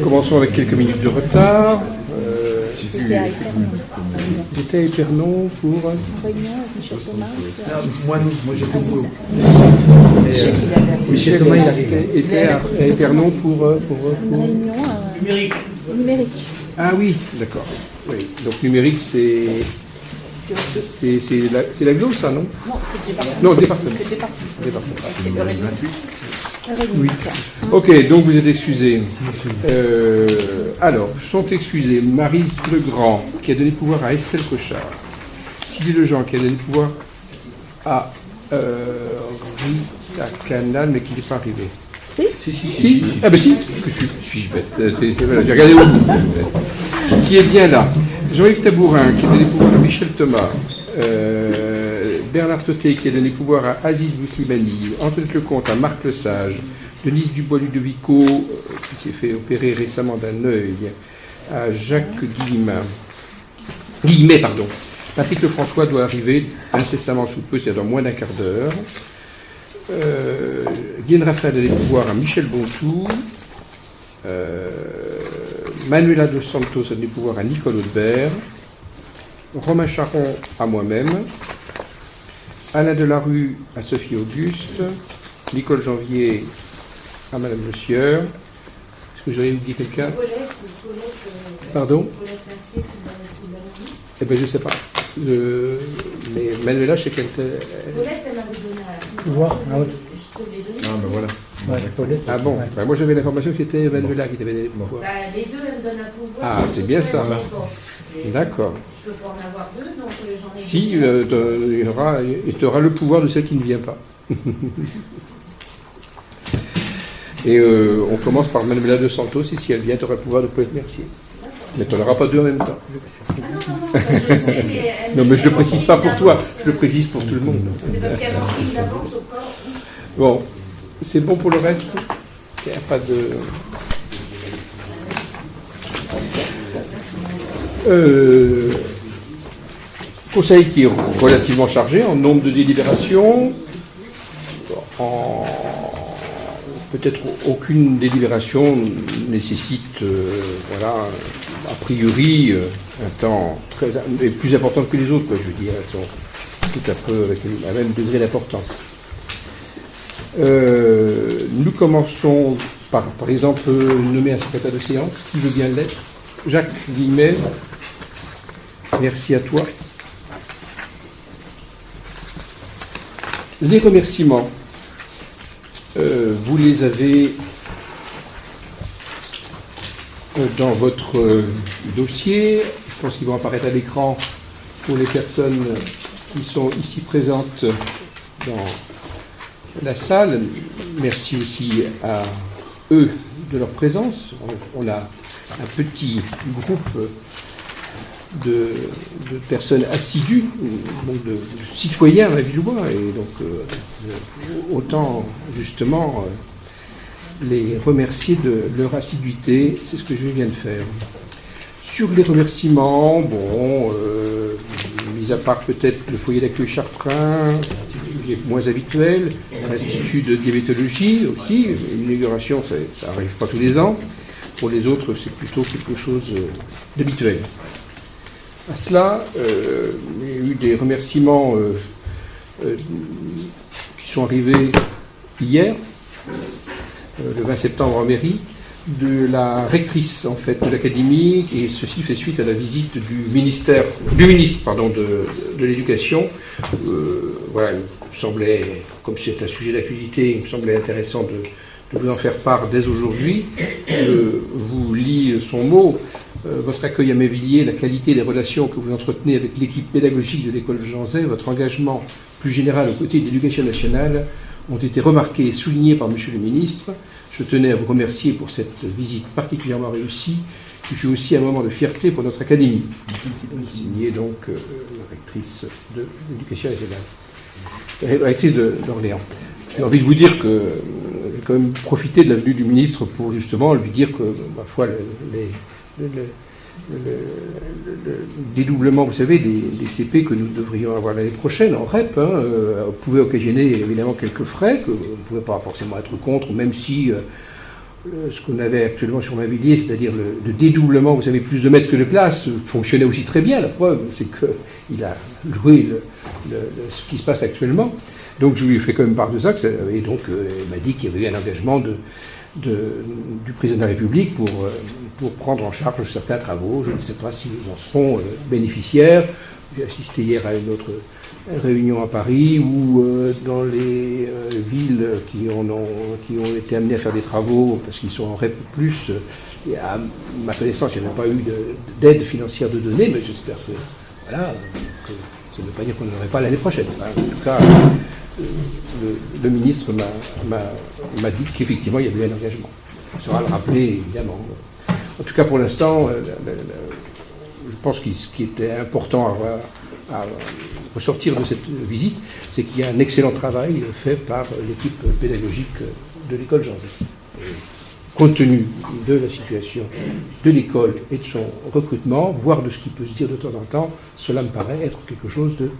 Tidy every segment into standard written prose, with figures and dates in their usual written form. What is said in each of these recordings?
Commençons avec quelques minutes de retard. J'étais à Épernon pour... réunion avec Michel Thomas. Moi j'étais au boulot. Michel Thomas était à Épernon pour... Une réunion numérique. Ah oui, d'accord. Oui. Donc numérique, c'est la GLO, ça, non? Non, c'est le département. Non, département. C'est le département. Département. C'est de réunion. Oui. Ok, donc vous êtes excusés. Alors, sont excusés Maryse Legrand, qui a donné le pouvoir à Estelle Cochard, Sylvie Lejean, qui a donné le pouvoir à Rita Canal, mais qui n'est pas arrivé. Si. Ah ben si, que suis-je bête. Voilà, j'ai regardé au bout. Qui est bien là. Jean-Yves Tabourin, qui a donné le pouvoir à Michel Thomas, Bernard Toté, qui a donné le pouvoir à Aziz Bouslimani, Antoine Lecomte à Marc Lesage, Denise Dubois-Ludovico, qui s'est fait opérer récemment d'un œil, à Jacques Guillemet, pardon. Patrick Lefrançois doit arriver incessamment sous peu, c'est-à-dire dans moins d'un quart d'heure. Guylaine Raphaël a donné le pouvoir à Michel Bontou. Manuela Dos Santos a donné le pouvoir à Nicole Audebert. Romain Charon à moi-même. Alain Delarue à Sophie Auguste. Nicole Janvier à Madame Le Sieur. Est-ce que j'aurais oublié quelqu'un? Pardon? Eh bien, je ne sais pas. Mais Manuela, je sais qu'elle... Paulette, elle m'avait donné un Pouvoir. je te l'ai donné. Ah, ben voilà. Ouais, Ah bon, ben, moi j'avais l'information que c'était Manuela qui t'avait donné le pouvoir. Bah, les deux, elles me donnent un pouvoir. Ah, c'est bien ça. D'accord. Je peux pas en avoir deux, donc j'en ai Si, deux. il aura le pouvoir de celle qui ne vient pas. Et on commence par Manuela Dos Santos, et si elle vient, tu auras le pouvoir de Paulette Mercier. Mais tu n'en auras pas deux en même temps. Ah non, ça, je le sais, mais elle Non, mais je ne le m'avance précise pas pour toi, d'avance. je le précise pour tout le monde. C'est parce qu'elle m'avance d'avance au corps. Bon, c'est bon pour le reste? Il n'y a pas de... Conseil qui est relativement chargé en nombre de délibérations, en... peut-être aucune délibération nécessite, voilà, a priori, un temps très, plus important que les autres, quoi, je veux dire, elles sont tout à peu avec un même degré d'importance. Nous commençons par exemple, nommer un secrétaire de séance, qui veut bien l'être. Jacques Guillemet, merci à toi. Les remerciements, vous les avez dans votre dossier. Je pense qu'ils vont apparaître à l'écran pour les personnes qui sont ici présentes dans la salle. Merci aussi à eux de leur présence. On a un petit groupe de personnes assidues, donc de citoyens villois, et donc autant justement les remercier de leur assiduité. C'est ce que je viens de faire. Sur les remerciements, bon, mis à part peut-être le foyer d'accueil Chartrain, qui est moins habituel, l'Institut de diabétologie aussi, une inauguration, ça n'arrive pas tous les ans. Pour les autres, c'est plutôt quelque chose d'habituel. À cela, il y a eu des remerciements qui sont arrivés hier, le 20 septembre en mairie, de la rectrice en fait de l'académie, et ceci fait suite à la visite du ministre de l'Éducation. Voilà, il me semblait, comme c'est un sujet d'actualité, il me semblait intéressant de vous en faire part dès aujourd'hui. Je vous lis son mot. Votre accueil à Mévilliers, la qualité des relations que vous entretenez avec l'équipe pédagogique de l'école Jean Zay, votre engagement plus général aux côtés de l'Éducation nationale ont été remarqués et soulignés par Monsieur le ministre. Je tenais à vous remercier pour cette visite particulièrement réussie, qui fut aussi un moment de fierté pour notre académie. Signé donc la rectrice de l'Éducation nationale, la rectrice d'Orléans. J'ai envie de vous dire que j'ai quand même profité de la venue du ministre pour justement lui dire que, ma foi, le dédoublement, vous savez, des CP que nous devrions avoir l'année prochaine en REP, pouvait occasionner évidemment quelques frais, que vous ne pouvez pas forcément être contre, même si ce qu'on avait actuellement sur Mainvilliers, c'est-à-dire le dédoublement, vous savez, plus de mètres que de place, fonctionnait aussi très bien. La preuve, c'est qu'il a loué ce qui se passe actuellement. Donc je lui ai fait quand même part de ça, et donc il m'a dit qu'il y avait eu un engagement du président de la République pour prendre en charge certains travaux. Je ne sais pas si nous en serons bénéficiaires. J'ai assisté hier à une autre réunion à Paris où dans les villes qui ont été amenées à faire des travaux parce qu'ils sont en REP+, à ma connaissance, il n'y a pas eu d'aide financière de données, mais j'espère que voilà, ça ne veut pas dire qu'on n'en aurait pas l'année prochaine. En tout cas, le ministre m'a dit qu'effectivement il y avait un engagement. Il sera le rappeler évidemment. En tout cas pour l'instant, je pense que ce qui était important à ressortir de cette visite, c'est qu'il y a un excellent travail fait par l'équipe pédagogique de l'école Jean Zay. Compte tenu de la situation de l'école et de son recrutement, voire de ce qui peut se dire de temps en temps, cela me paraît être quelque chose de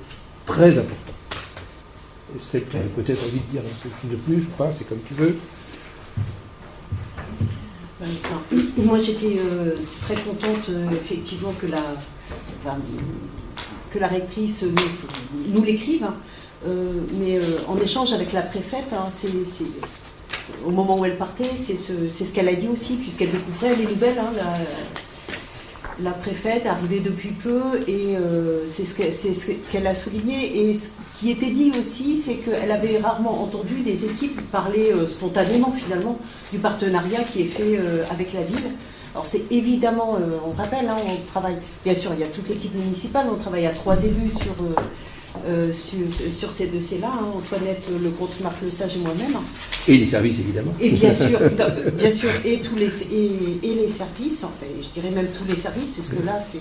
très important. Et c'est peut-être envie de dire un truc de plus, je crois, c'est comme tu veux. Moi, j'étais très contente, effectivement, que la rectrice nous l'écrive, mais en échange avec la préfète, au moment où elle partait, c'est ce qu'elle a dit aussi, puisqu'elle découvrait les nouvelles. La préfète est arrivée depuis peu, et c'est ce qu'elle a souligné. Et ce qui était dit aussi, c'est qu'elle avait rarement entendu des équipes parler spontanément, finalement, du partenariat qui est fait avec la ville. Alors c'est évidemment, on rappelle, on travaille, bien sûr, il y a toute l'équipe municipale, on travaille à 3 élus sur ces dossiers-là, Antoinette Lecomte, Marc Lesage et moi-même. Et les services, évidemment. Et bien sûr, et les services, enfin, je dirais même tous les services, puisque là, c'est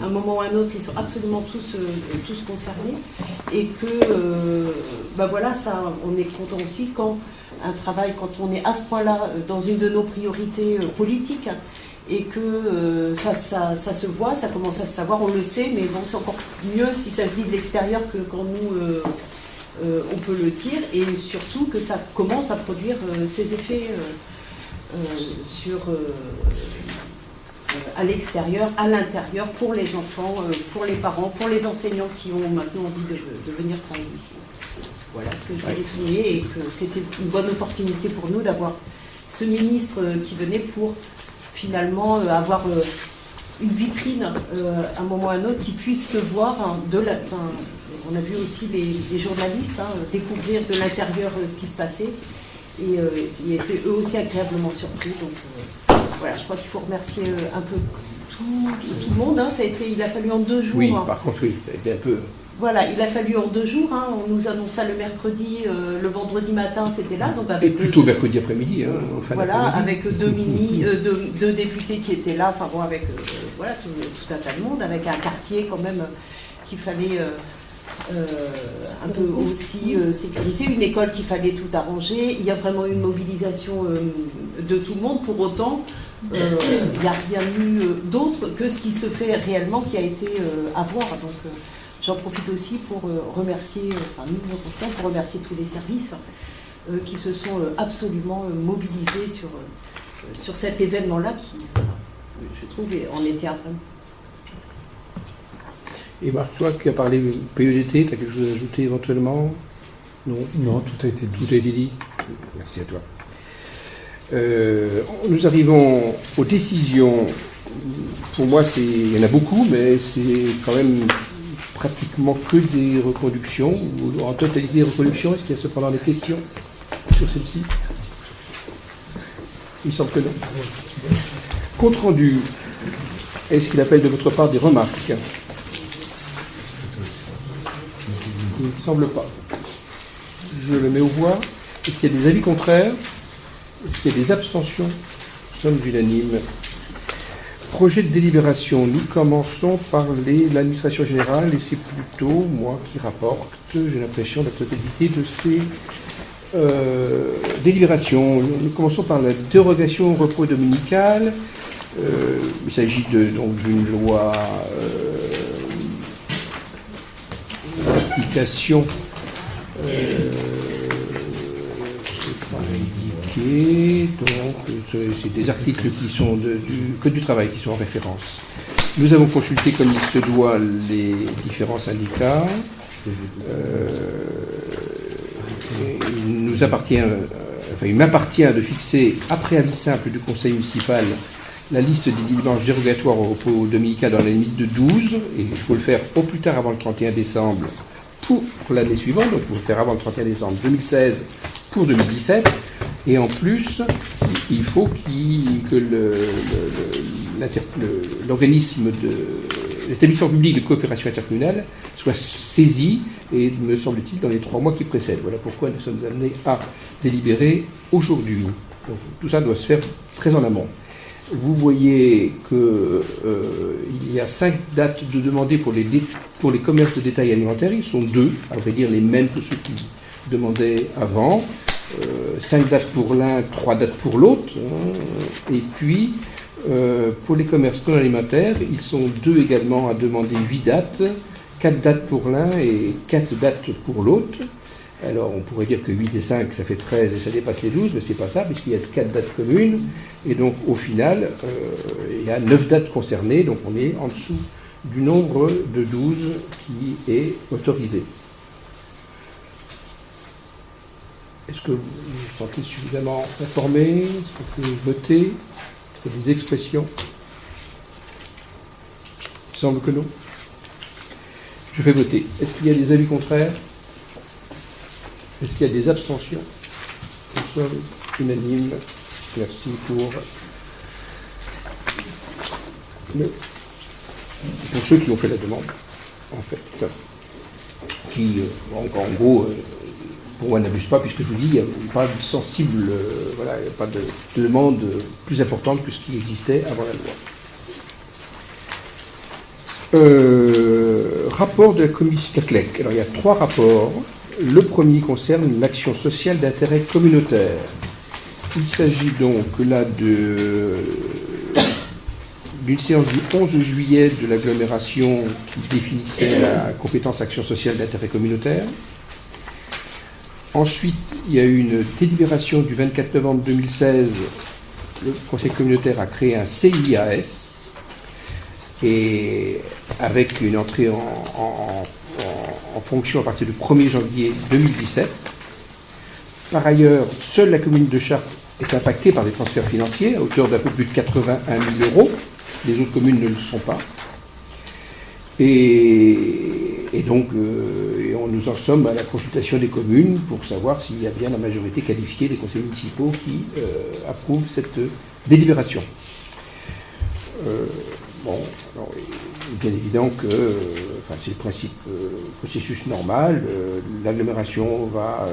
à un moment ou à un autre, ils sont absolument tous concernés. Et que, voilà, ça, on est content aussi quand on est à ce point-là dans une de nos priorités politiques, et que ça se voit, ça commence à se savoir, on le sait, mais bon, c'est encore mieux si ça se dit de l'extérieur que quand nous, on peut le dire, et surtout que ça commence à produire ses effets à l'extérieur, à l'intérieur, pour les enfants, pour les parents, pour les enseignants qui ont maintenant envie de venir travailler ici. Voilà ce que je voulais souligner, et que c'était une bonne opportunité pour nous d'avoir ce ministre qui venait pour finalement avoir une vitrine à un moment ou à un autre qui puisse se voir on a vu aussi les journalistes découvrir de l'intérieur ce qui se passait, et ils étaient eux aussi agréablement surpris. Donc voilà, je crois qu'il faut remercier un peu tout le monde. Il a fallu en 2 jours. Oui, par contre, oui, ça a été un peu... Voilà, il a fallu en 2 jours. On nous annonça le mercredi, le vendredi matin, c'était là. Donc avec plutôt mercredi après-midi. Voilà, avec 2 députés qui étaient là, enfin bon, avec voilà, tout un tas de monde, avec un quartier quand même qu'il fallait un peu aussi sécuriser, une école qu'il fallait tout arranger. Il y a vraiment eu une mobilisation de tout le monde. Pour autant, il n'y a rien eu d'autre que ce qui se fait réellement, qui a été à voir. Donc j'en profite aussi pour remercier, pour remercier tous les services qui se sont absolument mobilisés sur cet événement-là qui, je trouve, en était un. Et Marc, toi qui as parlé PEDT, tu as quelque chose à ajouter éventuellement? Non, tout a été dit. Tout a été dit. Merci à toi. Nous arrivons aux décisions. Pour moi, il y en a beaucoup, mais c'est quand même pratiquement que des reproductions, ou en totalité des reproductions. Est-ce qu'il y a cependant des questions sur celle-ci? Il semble que non. Compte rendu. Est-ce qu'il appelle de votre part des remarques? Il ne semble pas. Je le mets aux voix. Est-ce qu'il y a des avis contraires? Est-ce qu'il y a des abstentions? Nous sommes unanimes. Projet de délibération. Nous commençons par l'administration générale, et c'est plutôt moi qui rapporte, j'ai l'impression, la totalité de ces délibérations. Nous commençons par la dérogation au repos dominical. Il s'agit donc d'une loi d'application. papier, donc c'est des articles qui sont du Code du travail qui sont en référence. Nous avons consulté comme il se doit les différents syndicats. Il m'appartient de fixer, après avis simple du conseil municipal, la liste des dimanches dérogatoires au repos dominical dans la limite de 12, et il faut le faire au plus tard avant le 31 décembre pour l'année suivante, donc il faut le faire avant le 31 décembre 2016 pour 2017, et en plus, il faut que l'organisme l'établissement public de coopération intercommunale soit saisi, et me semble-t-il, dans les 3 mois qui précèdent. Voilà pourquoi nous sommes amenés à délibérer aujourd'hui. Donc, tout ça doit se faire très en amont. Vous voyez qu'il y a 5 dates de demandées pour les commerces de détail alimentaire. Ils sont 2, à vrai dire les mêmes que ceux qui demandaient avant. 5 dates pour l'un, 3 dates pour l'autre. Et puis, pour les commerces non alimentaires, ils sont 2 également à demander 8 dates, 4 dates pour l'un et 4 dates pour l'autre. Alors on pourrait dire que 8 et 5, ça fait 13 et ça dépasse les 12, mais c'est pas ça, puisqu'il y a 4 dates communes, et donc au final, il y a 9 dates concernées, donc on est en dessous du nombre de 12 qui est autorisé. Est-ce que vous vous sentez suffisamment informé? Est-ce que vous pouvez voter? Est-ce qu'il y a des expressions? Il semble que non. Je fais voter. Est-ce qu'il y a des avis contraires? Est-ce qu'il y a des abstentions? Nous sommes unanimes. Merci pour ceux qui ont fait la demande, en fait. Qui, en gros, pour moi, n'abuse pas, puisque je vous dis, il n'y a pas de sensible, voilà, il n'y a pas de demande plus importante que ce qui existait avant la loi. Rapport de la commission de la CLEC. Alors, il y a 3 rapports. Le premier concerne l'action sociale d'intérêt communautaire. Il s'agit donc là d'une séance du 11 juillet de l'agglomération qui définissait la compétence action sociale d'intérêt communautaire. Ensuite, il y a eu une délibération du 24 novembre 2016. Le conseil communautaire a créé un CIAS, et avec une entrée en fonction à partir du 1er janvier 2017. Par ailleurs, seule la commune de Chartres est impactée par des transferts financiers à hauteur d'un peu plus de 81 000 €. Les autres communes ne le sont pas. Et donc, nous en sommes à la consultation des communes pour savoir s'il y a bien la majorité qualifiée des conseils municipaux qui approuvent cette délibération. Alors, il est bien évident que c'est le principe processus normal. L'agglomération va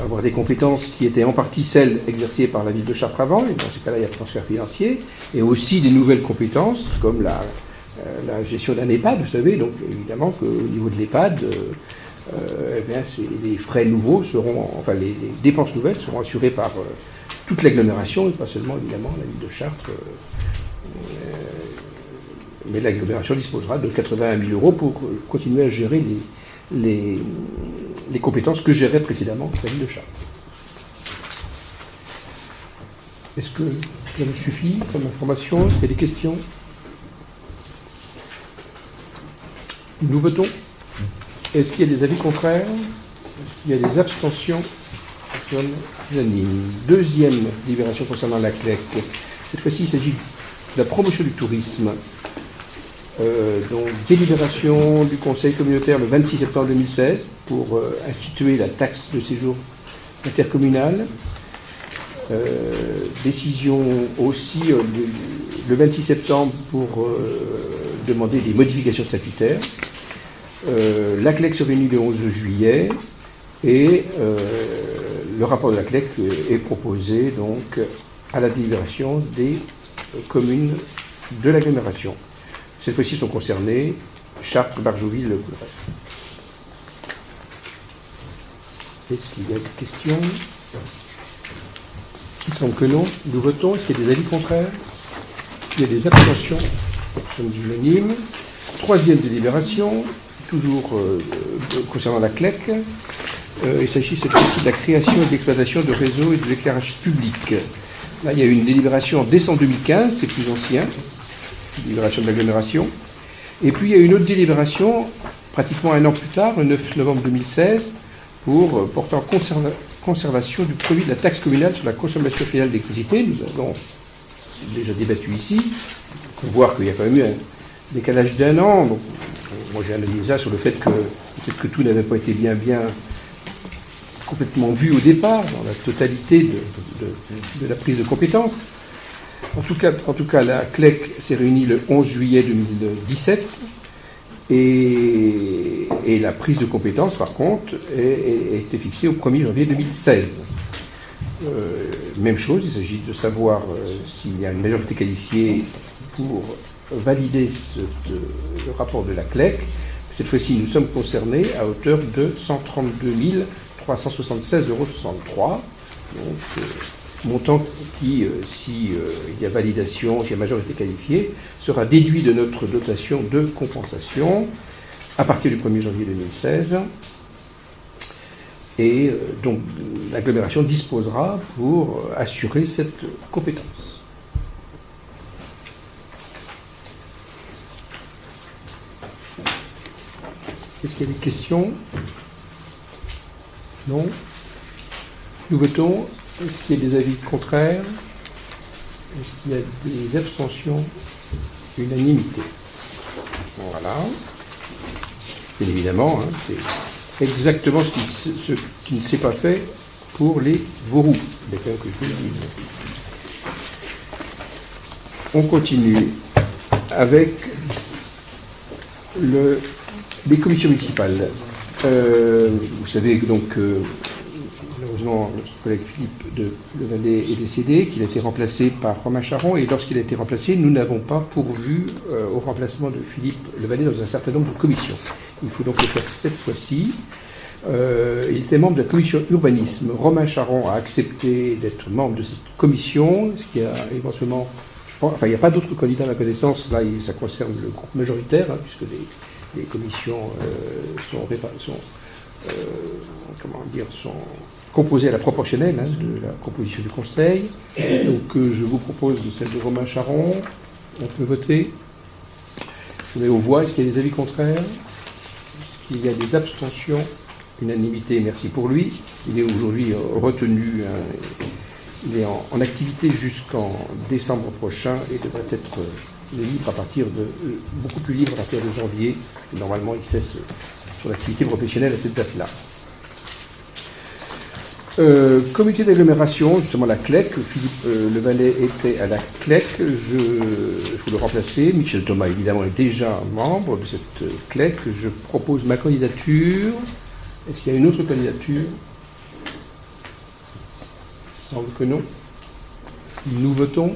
avoir des compétences qui étaient en partie celles exercées par la ville de Chartres avant, et dans ce cas-là, il y a transfert financier, et aussi des nouvelles compétences, comme la gestion d'un EHPAD, vous savez. Donc évidemment qu'au niveau de l'EHPAD, les frais nouveaux seront, les dépenses nouvelles seront assurées par toute l'agglomération, et pas seulement évidemment la ville de Chartres. Mais l'agglomération disposera de 81 000 € pour continuer à gérer les compétences que gérait précédemment la ville de Chartres. Est-ce que cela vous suffit comme information? Est-ce qu'il y a des questions? Nous votons. Est-ce qu'il y a des avis contraires? Est-ce qu'il y a des abstentions? Nous sommes unanimes. Deuxième délibération concernant la CLEC. Cette fois-ci, il s'agit de la promotion du tourisme. Donc, délibération du conseil communautaire le 26 septembre 2016 pour instituer la taxe de séjour intercommunale. Décision aussi le 26 septembre pour demander des modifications statutaires. La CLEC se réunit le 11 juillet et le rapport de la CLEC est proposé donc à la délibération des communes de l'agglomération. Cette fois-ci sont concernés Chartres, Barjouville, Coudray. Est-ce qu'il y a des questions? Il semble que non. Nous votons. Est-ce qu'il y a des avis contraires? Il y a des abstentions? Nous sommes unanimes. Troisième délibération, toujours concernant la CLEC. Il s'agit cette fois-ci de la création et de l'exploitation de réseaux et de l'éclairage public. Là, il y a eu une délibération en décembre 2015, c'est plus ancien, délibération de l'agglomération. Et puis, il y a eu une autre délibération, pratiquement un an plus tard, le 9 novembre 2016, pour portant conservation du produit de la taxe communale sur la consommation finale d'électricité. Nous avons déjà débattu ici. On peut voir qu'il y a quand même eu un décalage d'1 an. Donc, moi, j'ai analysé ça sur le fait que peut-être que tout n'avait pas été bien complètement vu au départ, dans la totalité de la prise de compétence. En tout cas, la CLEC s'est réunie le 11 juillet 2017 et la prise de compétence, par contre, a été fixée au 1er janvier 2016. Même chose, il s'agit de savoir s'il y a une majorité qualifiée pour valider le rapport de la CLEC. Cette fois-ci, nous sommes concernés à hauteur de 132 376,63 €. Donc, montant qui, s'il y a validation, s'il y a majorité qualifiée, sera déduit de notre dotation de compensation à partir du 1er janvier 2016. Et donc, l'agglomération disposera pour assurer cette compétence. Est-ce qu'il y a des questions? Non. Nous votons. Est-ce qu'il y a des avis contraires? Est-ce qu'il y a des abstentions? Unanimité. Voilà. Bien évidemment, c'est exactement ce qui ne s'est pas fait pour les Vauroux. Il y a quand même que je vous le dise. On continue avec les commissions municipales. Vous savez donc malheureusement notre collègue Philippe Levallet est décédé, qu'il a été remplacé par Romain Charon, et lorsqu'il a été remplacé, nous n'avons pas pourvu au remplacement de Philippe Levallet dans un certain nombre de commissions. Il faut donc le faire cette fois-ci. Il était membre de la commission urbanisme. Romain Charon a accepté d'être membre de cette commission, ce qui a éventuellement... il n'y a pas d'autres candidats à ma connaissance, là ça concerne le groupe majoritaire, puisque les commissions sont composées à la proportionnelle de la composition du conseil. Donc je vous propose celle de Romain Charon. On peut voter. Je mets aux voix. Est-ce qu'il y a des avis contraires? Est-ce qu'il y a des abstentions? Unanimité, merci pour lui. Il est aujourd'hui retenu. Il est en activité jusqu'en décembre prochain et devrait être libre à partir de beaucoup plus libre à partir de janvier. Normalement, il cesse son activité professionnelle à cette date-là. Comité d'agglomération, justement la CLEC. Philippe Levallet était à la CLEC. Je vous le remplacer. Michel Thomas, évidemment, est déjà membre de cette CLEC. Je propose ma candidature. Est-ce qu'il y a une autre candidature? Il semble que non. Nous votons.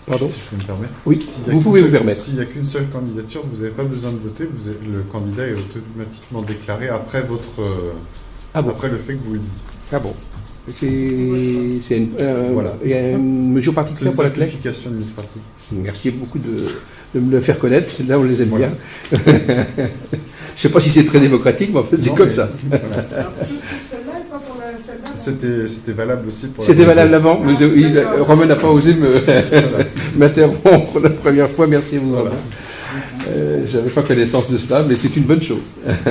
Pardon? Si je peux me permettre. Oui, vous pouvez vous permettre. S'il n'y a qu'une seule candidature, vous n'avez pas besoin de voter. Le candidat est automatiquement déclaré après après le fait que vous le disiez. Ah bon. Voilà. Il y a une mesure particulière pour la CLEC? C'est une simplification administrative. Merci beaucoup de me le faire connaître. Là, on les aime bien. Je ne sais pas si c'est très démocratique, mais en fait, c'est comme ça. Voilà. Celle-là et pas pour celle-là. C'était valable aussi pour. C'était valable avant. Romain n'a pas osé m'interrompre la première fois. Merci à vous. Voilà. Je n'avais pas connaissance de cela, mais c'est une bonne chose. Ça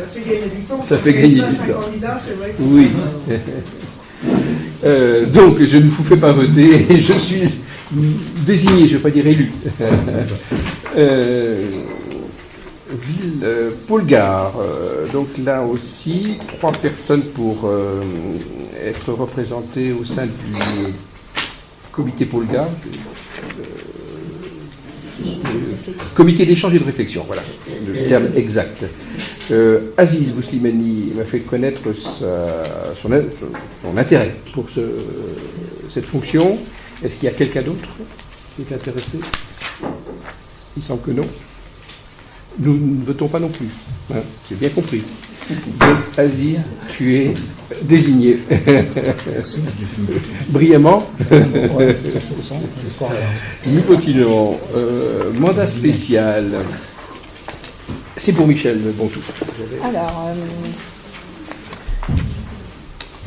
fait gagner du temps. Ça fait gagner du temps. Candidat, c'est vrai que... Oui. Donc, je ne vous fais pas voter. Je suis désigné, je ne vais pas dire élu. Ville Polgar. Donc là aussi, 3 personnes pour être représentées au sein du comité Polgar. Comité d'échange et de réflexion, voilà, le terme exact. Aziz Bouslimani m'a fait connaître son intérêt pour cette fonction. Est-ce qu'il y a quelqu'un d'autre qui est intéressé? Il semble que non. Nous ne votons pas non plus. J'ai bien compris. Donc, Aziz, tu es désigné. Brillamment. Nous continuons. Mandat spécial. C'est pour Michel Bontou. Alors,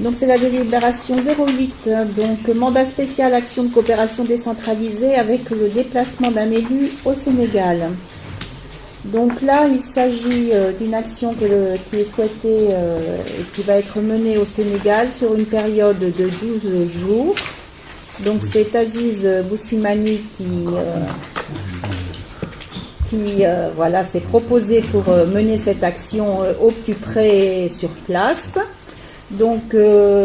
Donc c'est la délibération 08, donc mandat spécial action de coopération décentralisée avec le déplacement d'un élu au Sénégal. Donc là, il s'agit d'une action qui est souhaitée et qui va être menée au Sénégal sur une période de 12 jours. Donc c'est Aziz Boustimani qui s'est proposé pour mener cette action au plus près sur place. Donc il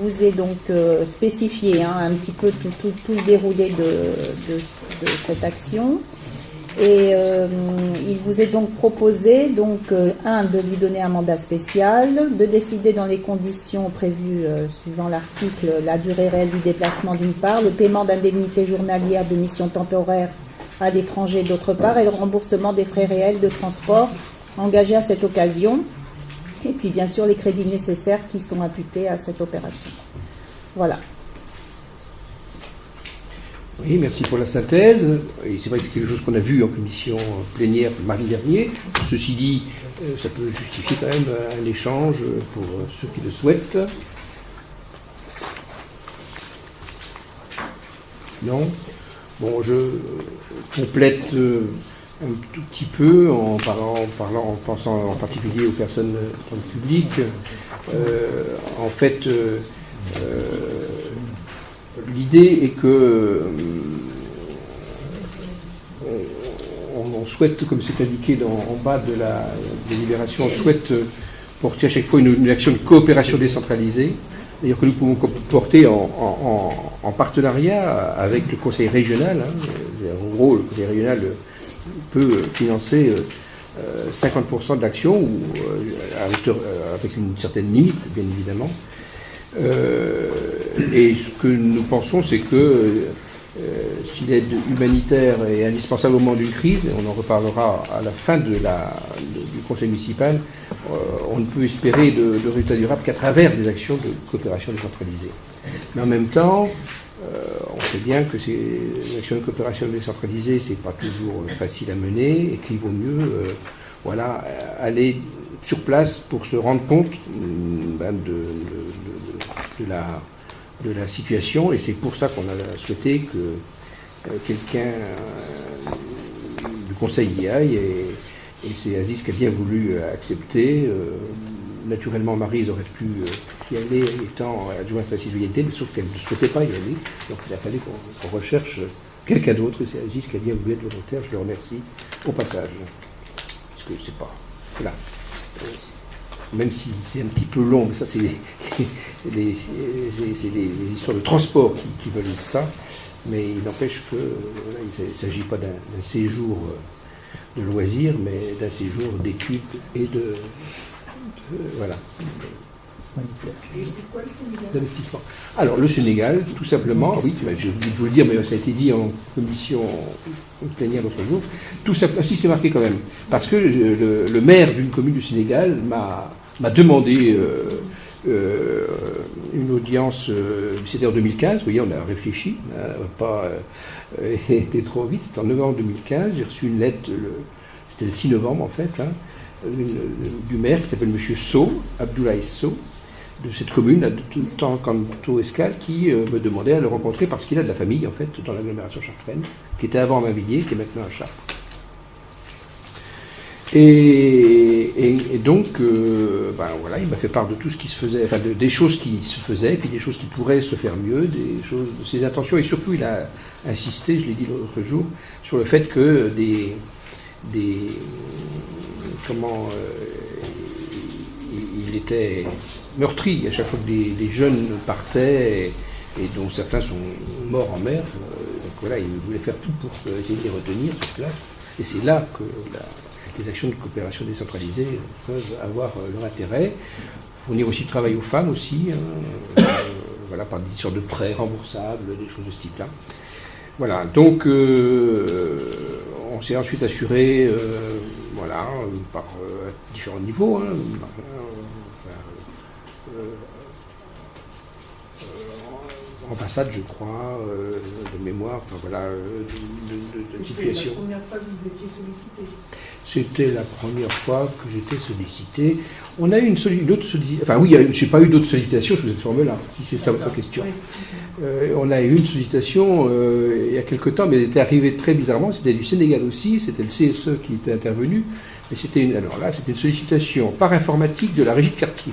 vous est donc spécifié un petit peu tout le déroulé de cette action. Et il vous est donc proposé, de lui donner un mandat spécial, de décider dans les conditions prévues suivant l'article la durée réelle du déplacement d'une part, le paiement d'indemnités journalières de mission temporaire à l'étranger d'autre part, et le remboursement des frais réels de transport engagés à cette occasion, et puis bien sûr les crédits nécessaires qui sont imputés à cette opération. Voilà. Oui, merci pour la synthèse. Et c'est vrai que c'est quelque chose qu'on a vu en commission plénière mardi dernier. Ceci dit, ça peut justifier quand même un échange pour ceux qui le souhaitent. Non ? Bon, je complète un tout petit peu en pensant en particulier aux personnes dans le public. En fait, l'idée est que on souhaite, comme c'est indiqué en bas de la délibération, on souhaite porter à chaque fois une action de coopération décentralisée, d'ailleurs que nous pouvons porter en partenariat avec le conseil régional. En gros, le conseil régional peut financer 50% de l'action, avec une certaine limite, bien évidemment. Et ce que nous pensons, c'est que si l'aide humanitaire est indispensable au moment d'une crise, et on en reparlera à la fin du conseil municipal, on ne peut espérer de résultats durables qu'à travers des actions de coopération décentralisée. Mais en même temps, on sait bien que ces actions de coopération décentralisée, c'est pas toujours facile à mener, et qu'il vaut mieux aller sur place pour se rendre compte de la situation, et c'est pour ça qu'on a souhaité que quelqu'un du conseil y aille, et c'est Aziz qui a bien voulu accepter. Naturellement, Maryse aurait pu y aller étant adjointe à la citoyenneté, mais sauf qu'elle ne souhaitait pas y aller, donc il a fallu qu'on recherche quelqu'un d'autre, et c'est Aziz qui a bien voulu être volontaire. Je le remercie au passage, parce que c'est pas... Voilà. Même si c'est un petit peu long, mais ça c'est les histoires de transport qui veulent ça, mais il n'empêche que il ne s'agit pas d'un séjour de loisirs, mais d'un séjour d'études et d'investissement. Alors le Sénégal, tout simplement, oui, j'ai oublié de vous le dire, mais ça a été dit en commission plénière l'autre jour, tout simplement, si c'est marqué quand même, parce que le maire d'une commune du Sénégal m'a demandé une audience, c'était en 2015, vous voyez, on a réfléchi, on n'a pas été trop vite, c'était en novembre 2015, j'ai reçu une lettre, c'était le 6 novembre en fait, du maire qui s'appelle M. Sow, Abdoulaye Sow, de cette commune, de Tancanto Escale, qui me demandait à le rencontrer parce qu'il a de la famille en fait dans l'agglomération chartraine, qui était avant à Mainvilliers, qui est maintenant à Chartres. Et donc, il m'a fait part de tout ce qui se faisait, enfin des choses qui se faisaient, puis des choses qui pourraient se faire mieux, de ses intentions, et surtout il a insisté, je l'ai dit l'autre jour, sur le fait que il était meurtri à chaque fois que des jeunes partaient, et dont certains sont morts en mer. Donc voilà, il voulait faire tout pour essayer de les retenir sur place, et c'est là que les actions de coopération décentralisée peuvent avoir leur intérêt. Fournir aussi du travail aux femmes aussi, par des sortes de prêts remboursables, des choses de ce type-là. Voilà, donc on s'est ensuite assuré, par différents niveaux, ambassade, je crois, de mémoire, enfin voilà, de situation. C'était la première fois que vous étiez sollicité. C'était la première fois que j'étais sollicité. On a eu une autre sollicitation. Enfin oui, je n'ai pas eu d'autres sollicitations sous cette forme-là, si c'est ça votre question. Oui. On a eu une sollicitation il y a quelque temps, mais elle était arrivée très bizarrement. C'était du Sénégal aussi, c'était le CSE qui était intervenu. Mais c'était une sollicitation par informatique de la régie de quartier.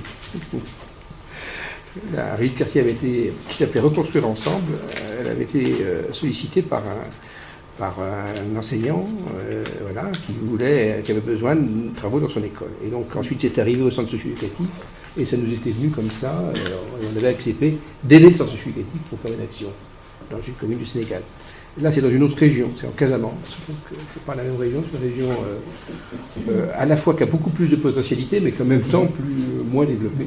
La régie de quartier qui s'appelait Reconstruire Ensemble, elle avait été sollicitée par un enseignant qui avait besoin de travaux dans son école. Et donc ensuite c'est arrivé au centre socio-éducatif et ça nous était venu comme ça, on avait accepté d'aider le centre socio-éducatif pour faire une action dans une commune du Sénégal. Là c'est dans une autre région, c'est en Casamance, donc c'est pas la même région, c'est une région à la fois qui a beaucoup plus de potentialité mais qu'en même temps moins développée.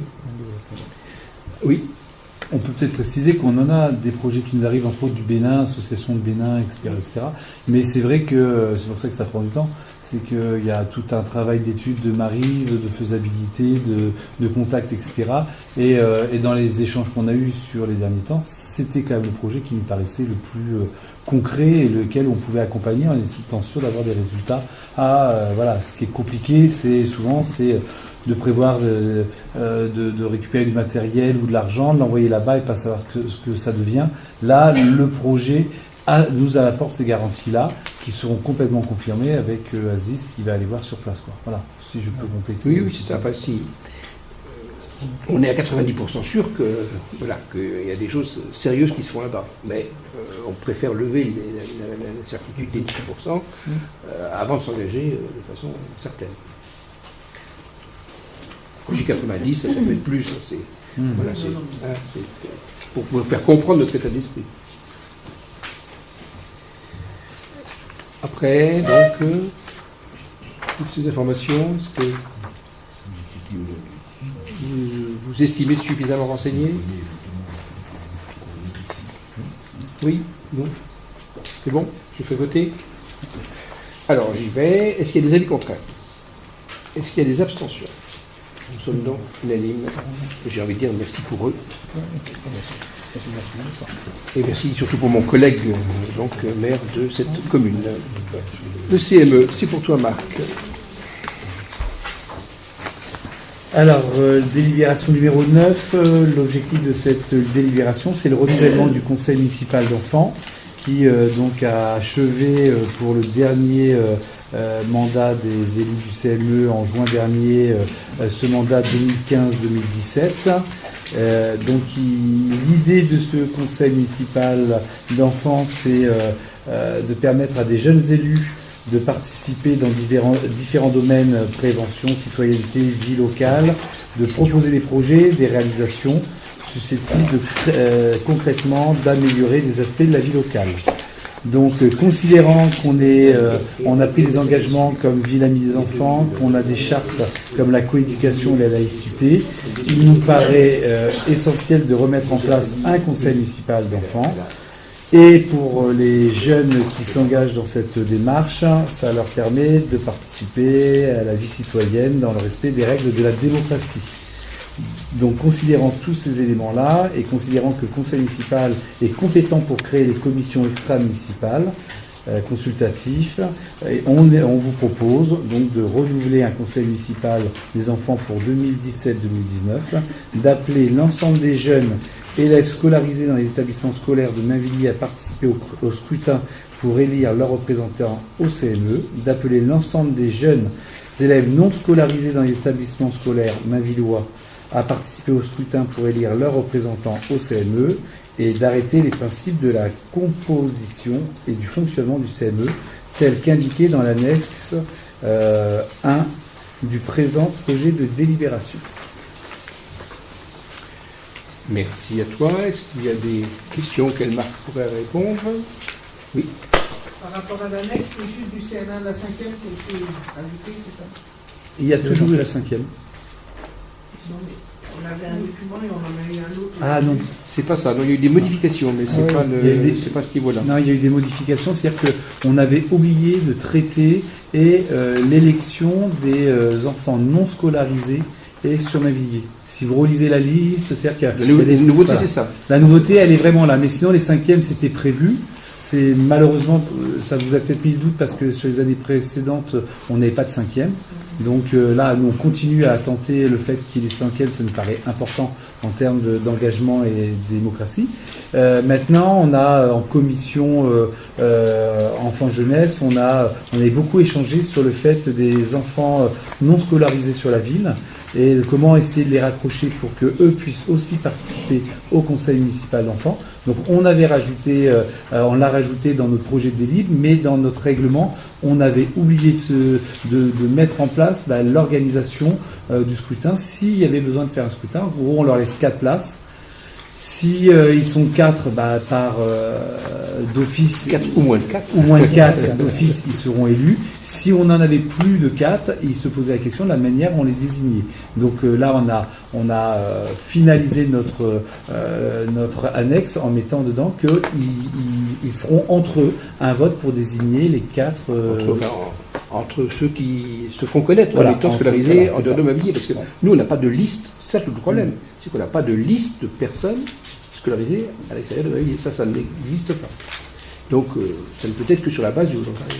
Oui. On peut peut-être préciser qu'on en a des projets qui nous arrivent, entre autres du Bénin, Association de Bénin, etc. etc. Mais c'est vrai que, c'est pour ça que ça prend du temps, c'est qu'il y a tout un travail d'étude de marise, de faisabilité, de contact, etc. Et dans les échanges qu'on a eus sur les derniers temps, c'était quand même le projet qui nous paraissait le plus concret et lequel on pouvait accompagner en étant sûr d'avoir des résultats. Voilà, ce qui est compliqué, c'est de prévoir de récupérer du matériel ou de l'argent, de l'envoyer là-bas et pas savoir ce que ça devient. Là, le projet nous apporte ces garanties-là qui seront complètement confirmées avec Aziz qui va aller voir sur place. Voilà, si je peux compléter. Oui, c'est ça. Enfin, si on est à 90% sûr qu'il y a des choses sérieuses qui se font là-bas. Mais on préfère lever la certitude des 10% avant de s'engager de façon certaine. Quand j'ai 90, ça peut être plus. C'est pour pouvoir faire comprendre notre état d'esprit. Après, donc, toutes ces informations, est-ce que vous estimez suffisamment renseigné? Oui? Non? C'est bon? Je fais voter? Alors, j'y vais. Est-ce qu'il y a des avis contraires? Est-ce qu'il y a des abstentions? Nous sommes donc unanimes. Et j'ai envie de dire merci pour eux. Et merci surtout pour mon collègue, donc maire de cette commune. Le CME, c'est pour toi, Marc. Alors, délibération numéro 9, l'objectif de cette délibération, c'est le renouvellement du conseil municipal d'enfants qui donc a achevé pour le dernier mandat des élus du CME en juin dernier, ce mandat 2015-2017. Donc l'idée de ce conseil municipal d'enfants, c'est de permettre à des jeunes élus de participer dans différents domaines, prévention, citoyenneté, vie locale, de proposer des projets, des réalisations susceptibles concrètement d'améliorer des aspects de la vie locale. Donc, considérant on a pris des engagements comme Ville Amie des enfants, qu'on a des chartes comme la coéducation et la laïcité, il nous paraît essentiel de remettre en place un conseil municipal d'enfants. Et pour les jeunes qui s'engagent dans cette démarche, ça leur permet de participer à la vie citoyenne dans le respect des règles de la démocratie. Donc, considérant tous ces éléments-là et considérant que le conseil municipal est compétent pour créer les commissions extra-municipales consultatifs, on vous propose donc de renouveler un conseil municipal des enfants pour 2017-2019, d'appeler l'ensemble des jeunes élèves scolarisés dans les établissements scolaires de Mainvilliers à participer au scrutin pour élire leurs représentants au CME, d'appeler l'ensemble des jeunes élèves non scolarisés dans les établissements scolaires mainvillois à participer au scrutin pour élire leurs représentants au CME et d'arrêter les principes de la composition et du fonctionnement du CME tel qu'indiqué dans l'annexe 1 du présent projet de délibération. Merci à toi. Est-ce qu'il y a des questions auxquelles Marc pourrait répondre? Oui. Par rapport à l'annexe, c'est juste du CM1 de la 5e qui a été ajouté, c'est ça? Il y a toujours de la 5e. Non, mais on avait un document et on en a eu un autre. Ah non. C'est pas ça. Non, il y a eu des modifications, mais c'est pas c'est pas ce niveau-là. Non, il y a eu des modifications, c'est-à-dire qu'on avait oublié de traiter l'élection des enfants non scolarisés et surnaviguer. Si vous relisez la liste, c'est-à-dire qu'il y a La nouveauté, voilà. c'est ça. La nouveauté, elle est vraiment là. Mais sinon, les 5e, c'était prévu. C'est malheureusement, ça vous a peut-être mis le doute parce que sur les années précédentes, on n'avait pas de 5e. Donc là, nous, on continue à tenter le fait qu'il y ait les 5e, ça nous paraît important en termes d'engagement et de démocratie. Maintenant, on a en commission enfants-jeunesse, on avait beaucoup échangé sur le fait des enfants non scolarisés sur la ville et comment essayer de les raccrocher pour qu'eux puissent aussi participer au conseil municipal d'enfants. Donc on avait rajouté, on l'a rajouté dans notre projet de délib, mais dans notre règlement, on avait oublié de mettre en place l'organisation du scrutin s'il y avait besoin de faire un scrutin. En gros, on leur laisse 4 places. Si ils sont 4, par d'office, 4 ou moins de 4. ou moins de 4 d'office, ils seront élus. Si on en avait plus de 4, ils se posaient la question de la manière dont on les désignait. Donc là, on a finalisé notre annexe en mettant dedans qu'ils feront entre eux un vote pour désigner les 4... Entre ceux qui se font connaître, Voilà, en étant entre- scolarisés voilà, en c'est dehors ça. de mobilier, parce que nous, on n'a pas de liste. C'est ça tout le problème. C'est qu'on n'a pas de liste de personnes scolarisées à l'extérieur de mobilier. Ça n'existe pas. Donc, ça ne peut être que sur la base du volontariat.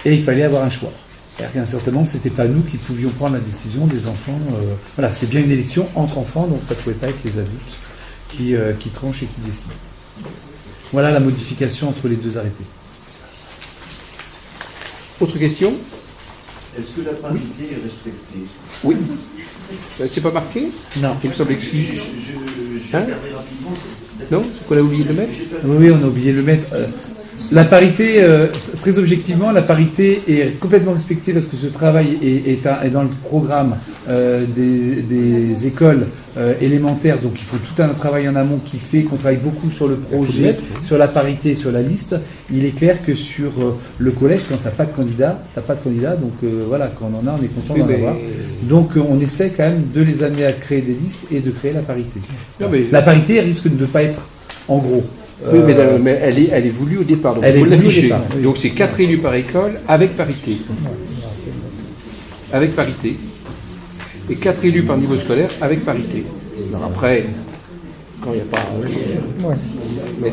Et il fallait avoir un choix. C'est-à-dire qu'incertainement, ce n'était pas nous qui pouvions prendre la décision des enfants. Voilà, c'est bien une élection entre enfants, donc ça ne pouvait pas être les adultes qui tranchent et qui décident. Voilà la modification entre les deux arrêtés. Autre question? Est-ce que la parité est respectée? Oui. C'est pas marqué? Non. Il me semblait que si. Je Hein? regardais rapidement. Non? C'est qu'on a oublié de le mettre? Oui, on a oublié de le mettre. La parité, très objectivement, la parité est complètement respectée parce que ce travail est dans le programme des écoles élémentaires. Donc il faut tout un travail en amont qui fait qu'on travaille beaucoup sur le projet, sur la parité, sur la liste. Il est clair que sur le collège, quand tu n'as pas de candidat, t'as pas de candidat. Donc voilà, quand on en a, on est content Oui, d'en mais- avoir. Donc on essaie quand même de les amener à créer des listes et de créer la parité. Non, mais- La parité risque de ne pas être, en gros. Oui, mais elle est voulue au départ. Donc Elle il faut est voulue au l'afficher. départ, oui. Donc c'est 4 élus par école avec parité. Avec parité. Et 4 élus par niveau scolaire avec parité. Alors après, quand il n'y a pas. Mais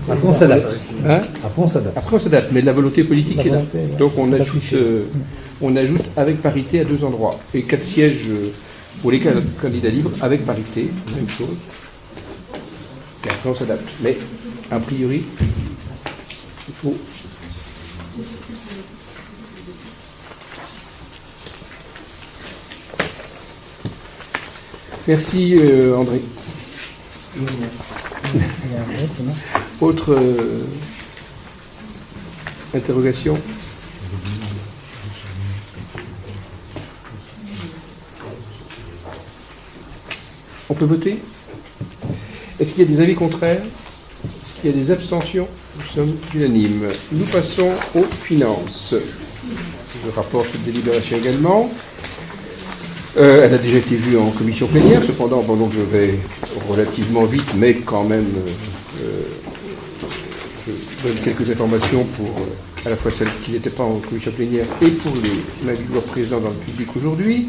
Après on s'adapte. hein? Après on s'adapte. Après on s'adapte, mais la volonté politique est là. volonté, ouais. Donc D'afficher. on ajoute avec parité à 2 endroits. Et 4 sièges pour les candidats libres avec parité, même chose. Et après on s'adapte. Mais a priori, il faut. Merci André. Autre interrogation? On peut voter? Est-ce qu'il y a des avis contraires? Est-ce qu'il y a des abstentions? Nous sommes unanimes. Nous passons aux finances. Je rapporte cette délibération également. Elle a déjà été vue en commission plénière, cependant, bon, donc je vais relativement vite, mais quand même, je donne quelques informations pour à la fois celles qui n'étaient pas en commission plénière et pour les individus présents dans le public aujourd'hui.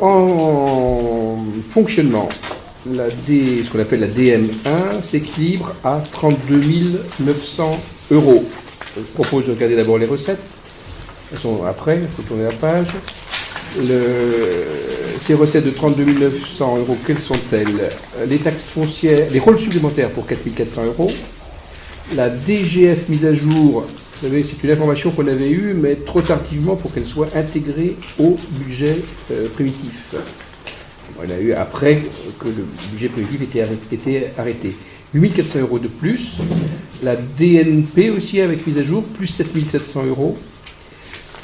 En fonctionnement, ce qu'on appelle la DM1 s'équilibre à 32 900 euros. Je propose de regarder d'abord les recettes. Elles sont après, il faut tourner la page. Ces recettes de 32 900 euros, quelles sont-elles? Les taxes foncières, les rôles supplémentaires pour 4 400 euros. La DGF mise à jour, vous savez, c'est une information qu'on avait eue, mais trop tardivement pour qu'elle soit intégrée au budget primitif. On l'a eu après que le budget primitif était arrêté. 8 400 euros de plus. La DNP aussi avec mise à jour, plus 7 700 euros.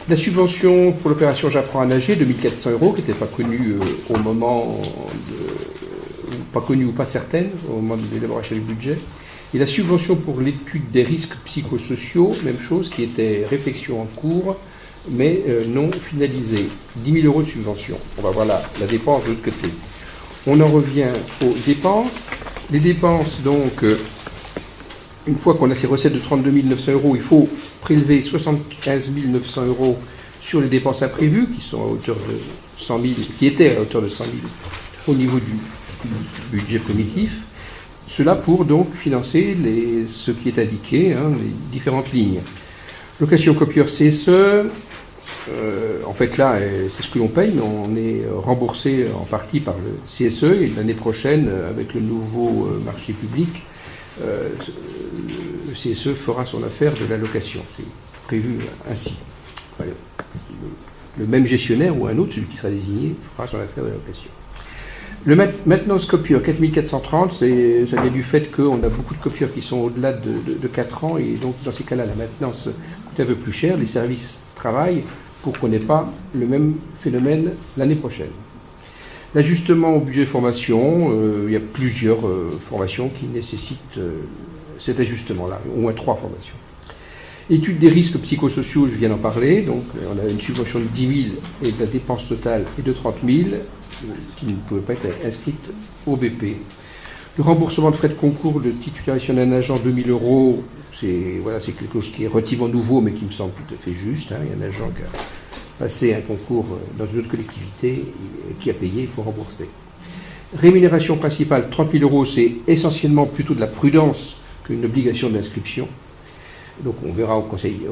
La subvention pour l'opération J'apprends à nager, 2 400 euros, qui n'était pas connue au moment pas connue ou pas certaine au moment de l'élaboration du budget. Et la subvention pour l'étude des risques psychosociaux, même chose, qui était réflexion en cours, mais non finalisée. 10 000 euros de subvention. On va voir la dépense de l'autre côté. On en revient aux dépenses. Les dépenses, donc, une fois qu'on a ces recettes de 32 900 euros, il faut prélever 75 900 euros sur les dépenses imprévues, qui sont à hauteur de 100 000, qui était à hauteur de 100 000 au niveau du budget primitif. Cela pour donc financer ce qui est indiqué, les différentes lignes. Location copieur CSE, en fait là, c'est ce que l'on paye, mais on est remboursé en partie par le CSE, et l'année prochaine, avec le nouveau marché public, le CSE fera son affaire de la location. C'est prévu ainsi. Voilà. Le même gestionnaire ou un autre, celui qui sera désigné, fera son affaire de la location. Le maintenance copieur 4430, ça vient du fait qu'on a beaucoup de copieurs qui sont au-delà de 4 ans, et donc dans ces cas-là, la maintenance coûte un peu plus cher. Les services travaillent pour qu'on n'ait pas le même phénomène l'année prochaine. L'ajustement au budget formation, il y a plusieurs formations qui nécessitent cet ajustement-là, au moins 3 formations. Étude des risques psychosociaux, je viens d'en parler, donc on a une subvention de 10 000 et de la dépense totale est de 30 000, qui ne pouvait pas être inscrite au BP. Le remboursement de frais de concours de titularisation d'un agent, 2 000 €, c'est quelque chose qui est relativement nouveau, mais qui me semble tout à fait juste. Il y a un agent qui a passé un concours dans une autre collectivité, et qui a payé, il faut rembourser. Rémunération principale, 30 000 €, c'est essentiellement plutôt de la prudence qu'une obligation d'inscription. Donc on verra au conseil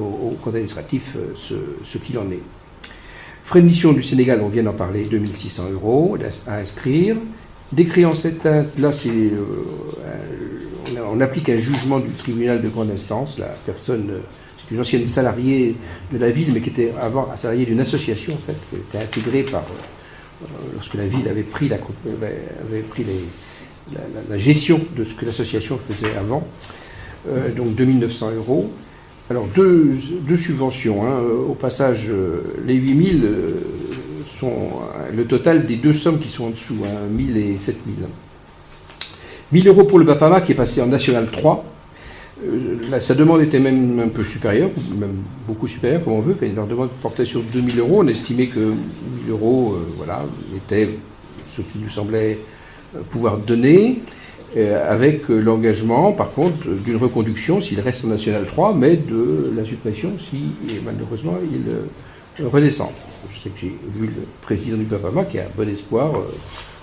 administratif ce qu'il en est. Frais de mission du Sénégal, on vient d'en parler, 2 600 € à inscrire. Des créances éteintes, là on applique un jugement du tribunal de grande instance. La personne, c'est une ancienne salariée de la ville, mais qui était avant salariée d'une association, en fait, qui était intégrée lorsque la ville avait pris la gestion de ce que l'association faisait avant. Donc 2 900 €. Alors deux subventions. Au passage, les 8 000 sont le total des deux sommes qui sont en dessous, 1 000 et 7 000. 1 000 € pour le BAPAMA qui est passé en National 3. Sa demande était même un peu supérieure, même beaucoup supérieure, comme on veut. Leur demande portait sur 2 000 €. On estimait que 1 000 € était ce qui nous semblait pouvoir donner. Avec l'engagement, par contre, d'une reconduction s'il reste en National 3, mais de la suppression si, malheureusement, il redescend. Je sais que j'ai vu le président du BAPAMA qui a un bon espoir.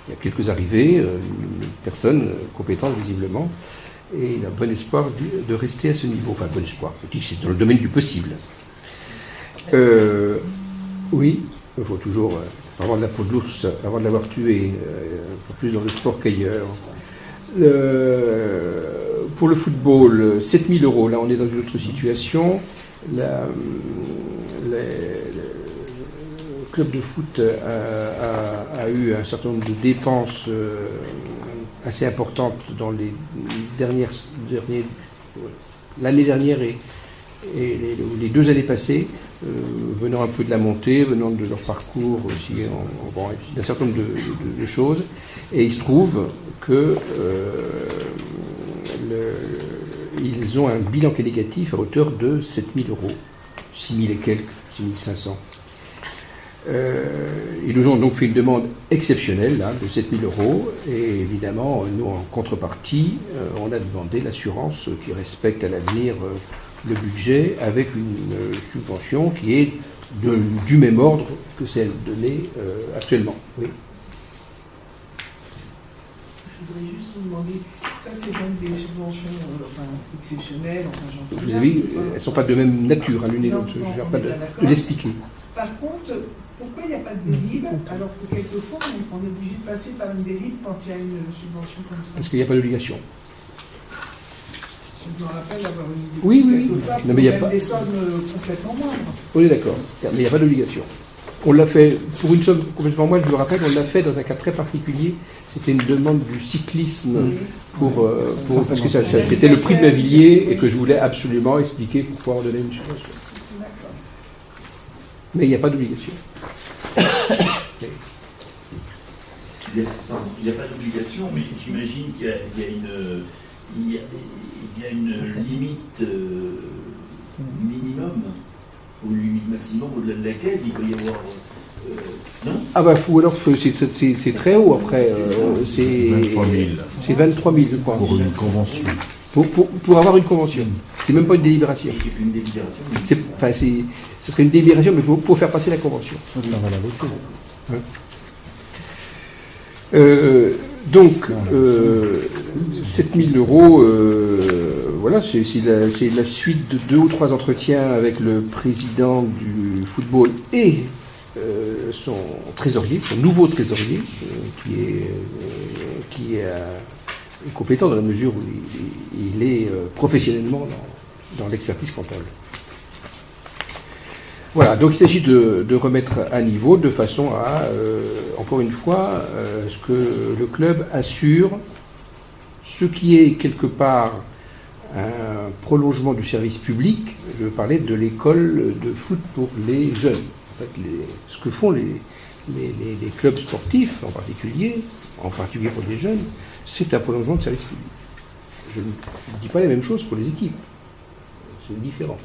Il y a quelques arrivées, une personne compétente visiblement, et il a bon espoir de rester à ce niveau. Enfin, bon espoir. Je dis que c'est dans le domaine du possible. Oui, il faut toujours avoir de la peau de l'ours, avant de l'avoir tué, plus dans le sport qu'ailleurs. Pour le football, 7 000 €, là on est dans une autre situation. Le club de foot a eu un certain nombre de dépenses assez importantes dans l'année dernière et les 2 années passées, venant un peu de la montée, venant de leur parcours aussi, d'un certain nombre de choses. Et il se trouve que ils ont un bilan qui est négatif à hauteur de 7 000 €, 6 000 et quelques, 6 500. Ils nous ont donc fait une demande exceptionnelle là, de 7 000 €, et évidemment, nous en contrepartie, on a demandé l'assurance qui respecte à l'avenir le budget avec une subvention qui est du même ordre que celle donnée actuellement. Oui. Je voudrais juste vous demander, ça c'est donc des subventions exceptionnelles, Vous avez vu, elles ne sont pas de même nature, l'une et l'autre, je ne vais pas de l'expliquer. Par contre, pourquoi il n'y a pas de délib, alors que quelquefois on est obligé de passer par une délib quand il y a une subvention comme ça? Parce qu'il n'y a pas d'obligation. Je me rappelle avoir une délib. Oui. Non, mais il y a pas des sommes complètement moindres. On est d'accord, mais il n'y a pas d'obligation. On l'a fait, pour une somme complètement moindre, je me rappelle, on l'a fait dans un cas très particulier. C'était une demande du cyclisme parce que c'était le prix de Mavilliers et que je voulais absolument expliquer pourquoi on donnait une subvention. Mais il n'y a pas d'obligation. Il n'y a pas d'obligation, mais j'imagine qu'il y a une limite minimum ou une limite maximum au-delà de laquelle il peut y avoir... non ? Ah bah fou, alors c'est très haut après. C'est 23 000, je crois. Pour une convention. Pour avoir une convention. C'est même pas une délibération. Une délibération. Ce serait une délibération, mais pour faire passer la convention. Hein. Donc, 7 000 euros, voilà, c'est la suite de 2 ou 3 entretiens avec le président du football et son trésorier, son nouveau trésorier, qui est compétent dans la mesure où il est professionnellement dans l'expertise comptable. Voilà, donc il s'agit de remettre à niveau de façon à, encore une fois, ce que le club assure ce qui est quelque part un prolongement du service public. Je parlais de l'école de foot pour les jeunes. En fait, ce que font les clubs sportifs en particulier pour les jeunes, c'est un prolongement de service public. Je ne dis pas la même chose pour les équipes, c'est différent.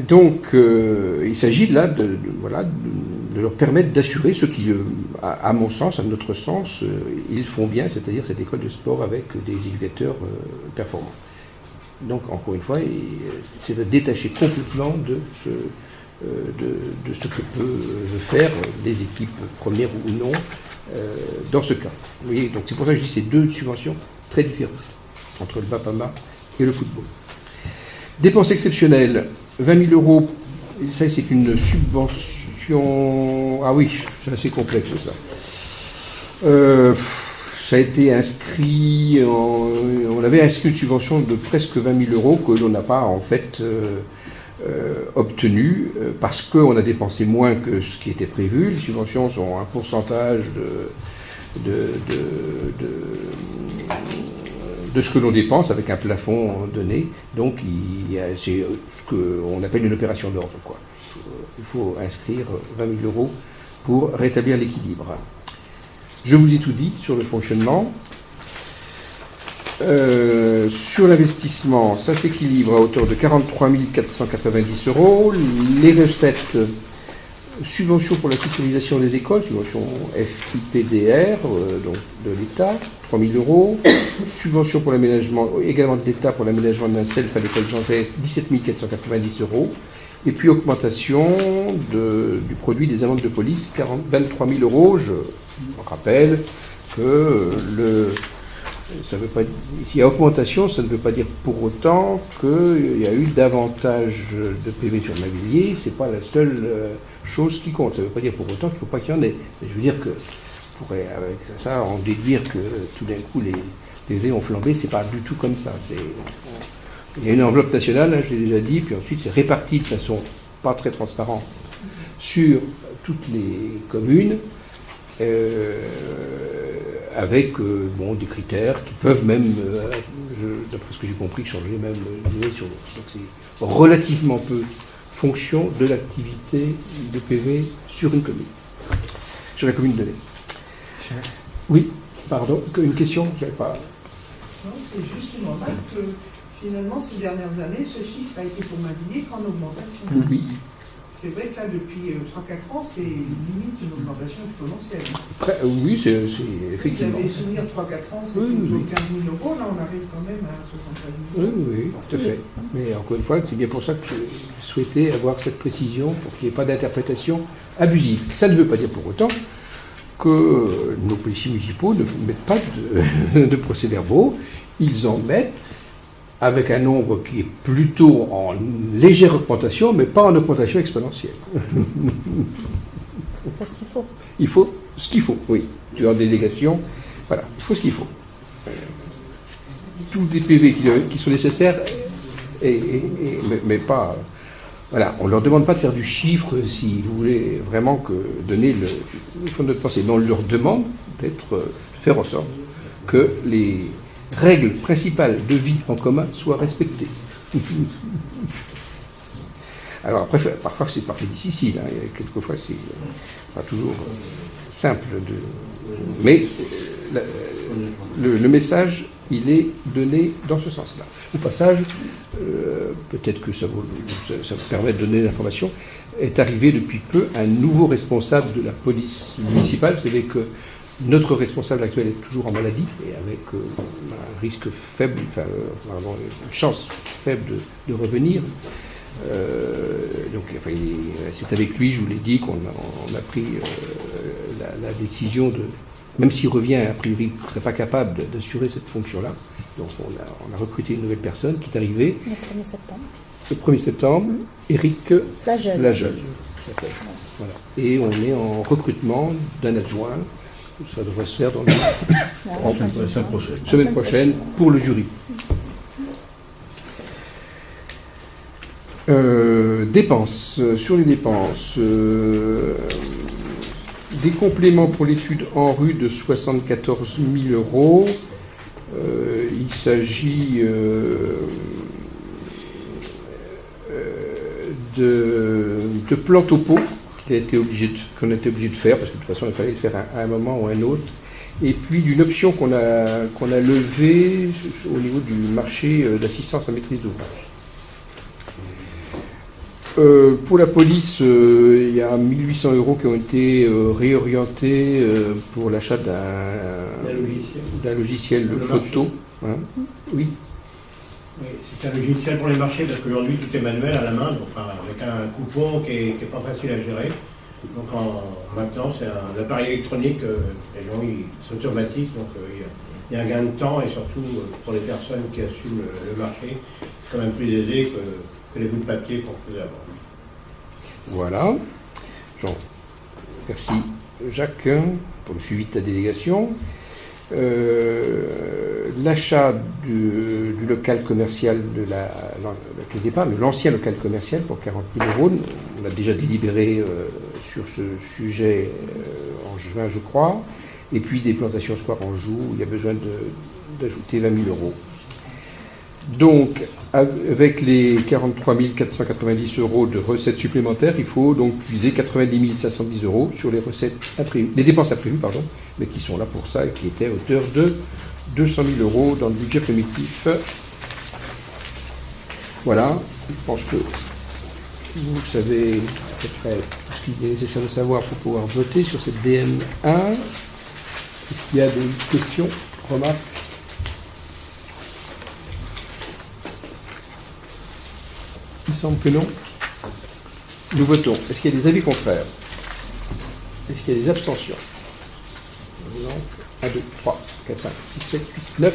Donc, il s'agit là de leur permettre d'assurer ce qui, à mon sens, à notre sens, ils font bien, c'est-à-dire cette école de sport avec des éducateurs performants. Donc, encore une fois, c'est de détacher complètement de ce que peuvent faire les équipes premières ou non dans ce cas. Vous voyez, donc c'est pour ça que je dis c'est deux subventions très différentes entre le BAPAMA et le football. Dépenses exceptionnelles, 20 000 euros, ça c'est une subvention... Ah oui, c'est assez complexe ça. Ça a été inscrit, on avait inscrit une subvention de presque 20 000 euros que l'on n'a pas en fait obtenue parce qu'on a dépensé moins que ce qui était prévu. Les subventions sont un pourcentage de ce que l'on dépense avec un plafond donné. Donc c'est ce qu'on appelle une opération d'ordre, quoi. Il faut inscrire 20 000 euros pour rétablir l'équilibre. Je vous ai tout dit sur le fonctionnement. Sur l'investissement, ça s'équilibre à hauteur de 43 490 euros. Les recettes, subvention pour la sécurisation des écoles, subvention FIPDR, donc de l'État, 3 000 euros. Subvention pour l'aménagement, également de l'État pour l'aménagement d'un self à l'école Jean-Zay, 17 490 euros. Et puis augmentation du produit des amendes de police, 23 000 euros. Je rappelle que ça veut pas, s'il y a augmentation, ça ne veut pas dire pour autant qu'il y a eu davantage de PV sur le mobilier. C'est pas la seule chose qui compte. Ça ne veut pas dire pour autant qu'il ne faut pas qu'il y en ait. Mais je veux dire que on pourrait avec ça en déduire que tout d'un coup les PV ont flambé. C'est pas du tout comme ça. Il y a une enveloppe nationale, hein, je l'ai déjà dit, puis ensuite c'est réparti de façon pas très transparente sur toutes les communes. Avec des critères qui peuvent même, d'après ce que j'ai compris, changer même l'année sur l'autre. Donc c'est relativement peu fonction de l'activité de PV sur une commune, sur la commune donnée. Oui, pardon, une question? J'avais pas... Non, c'est juste une remarque que finalement, ces dernières années, ce chiffre a été pour m'habiller qu'en augmentation. Oui. C'est vrai que là, depuis 3-4 ans, c'est limite une augmentation exponentielle. Oui, c'est effectivement. J'avais souvenir 3-4 ans, c'était autour de 15 000 euros, là on arrive quand même à 70 000 euros. Oui, tout à fait. Mais encore une fois, c'est bien pour ça que je souhaitais avoir cette précision, pour qu'il n'y ait pas d'interprétation abusive. Ça ne veut pas dire pour autant que nos policiers municipaux ne mettent pas de procès-verbaux, ils en mettent avec un nombre qui est plutôt en légère augmentation, mais pas en augmentation exponentielle. Il faut ce qu'il faut. Il faut ce qu'il faut, oui. Tu es en délégation, voilà, il faut ce qu'il faut. Tous les PV qui sont nécessaires, mais pas... Voilà, on ne leur demande pas de faire du chiffre si vous voulez vraiment donner le fond de notre pensée, mais on leur demande de faire en sorte que les règles principales de vie en commun soient respectées. Alors après, parfois c'est parfois difficile, hein. Quelquefois c'est pas toujours simple. Mais le message, il est donné dans ce sens-là. Au passage, peut-être que ça vous permet de donner l'information, est arrivé depuis peu un nouveau responsable de la police municipale. Vous savez que notre responsable actuel est toujours en maladie et avec un risque faible, une chance faible de revenir. Donc, enfin, c'est avec lui, je vous l'ai dit, qu'on a pris la décision de, même s'il revient, a priori, il ne serait pas capable d'assurer cette fonction-là. Donc on a recruté une nouvelle personne qui est arrivée. Le 1er septembre. Le 1er septembre, Éric Lajeune. Voilà. Et on est en recrutement d'un adjoint. Ça devrait se faire dans la semaine prochaine pour le jury. Dépenses. Sur les dépenses, des compléments pour l'étude en rue de 74 000 €. Il s'agit de plans topo qu'on a été obligé de faire, parce que de toute façon il fallait le faire à un moment ou à un autre, et puis d'une option qu'on a levée au niveau du marché d'assistance à maîtrise d'ouvrage. Pour la police, il y a 1 800 € qui ont été réorientés pour l'achat d'un logiciel de photo. Hein. Oui. Oui, c'est un logiciel pour les marchés parce qu'aujourd'hui tout est manuel à la main, donc avec un coupon qui est pas facile à gérer. Donc maintenant c'est un appareil électronique, les gens ils s'automatisent, donc il y a un gain de temps et surtout pour les personnes qui assument le marché, c'est quand même plus aisé que les bouts de papier qu'on faisait avant. Voilà. Jean, merci Jacques pour le suivi de ta délégation. L'achat du local commercial de la Caisse d'Épargne, l'ancien local commercial pour 40 000 €. On a déjà délibéré sur ce sujet en juin, je crois. Et puis des plantations Square Anjou, il y a besoin d'ajouter 20 000 €. Donc, avec les 43 490 € de recettes supplémentaires, il faut donc puiser 90 510 € sur les recettes imprévues, les dépenses imprévues, pardon, mais qui sont là pour ça et qui étaient à hauteur de 200 000 € dans le budget primitif. Voilà, je pense que vous savez à peu près tout ce qu'il est nécessaire de savoir pour pouvoir voter sur cette DM1. Est-ce qu'il y a des questions, remarques ? Il semble que non. Nous votons. Est-ce qu'il y a des avis contraires? Est-ce qu'il y a des abstentions? Donc, 1, 2, 3, 4, 5, 6, 7, 8, 9.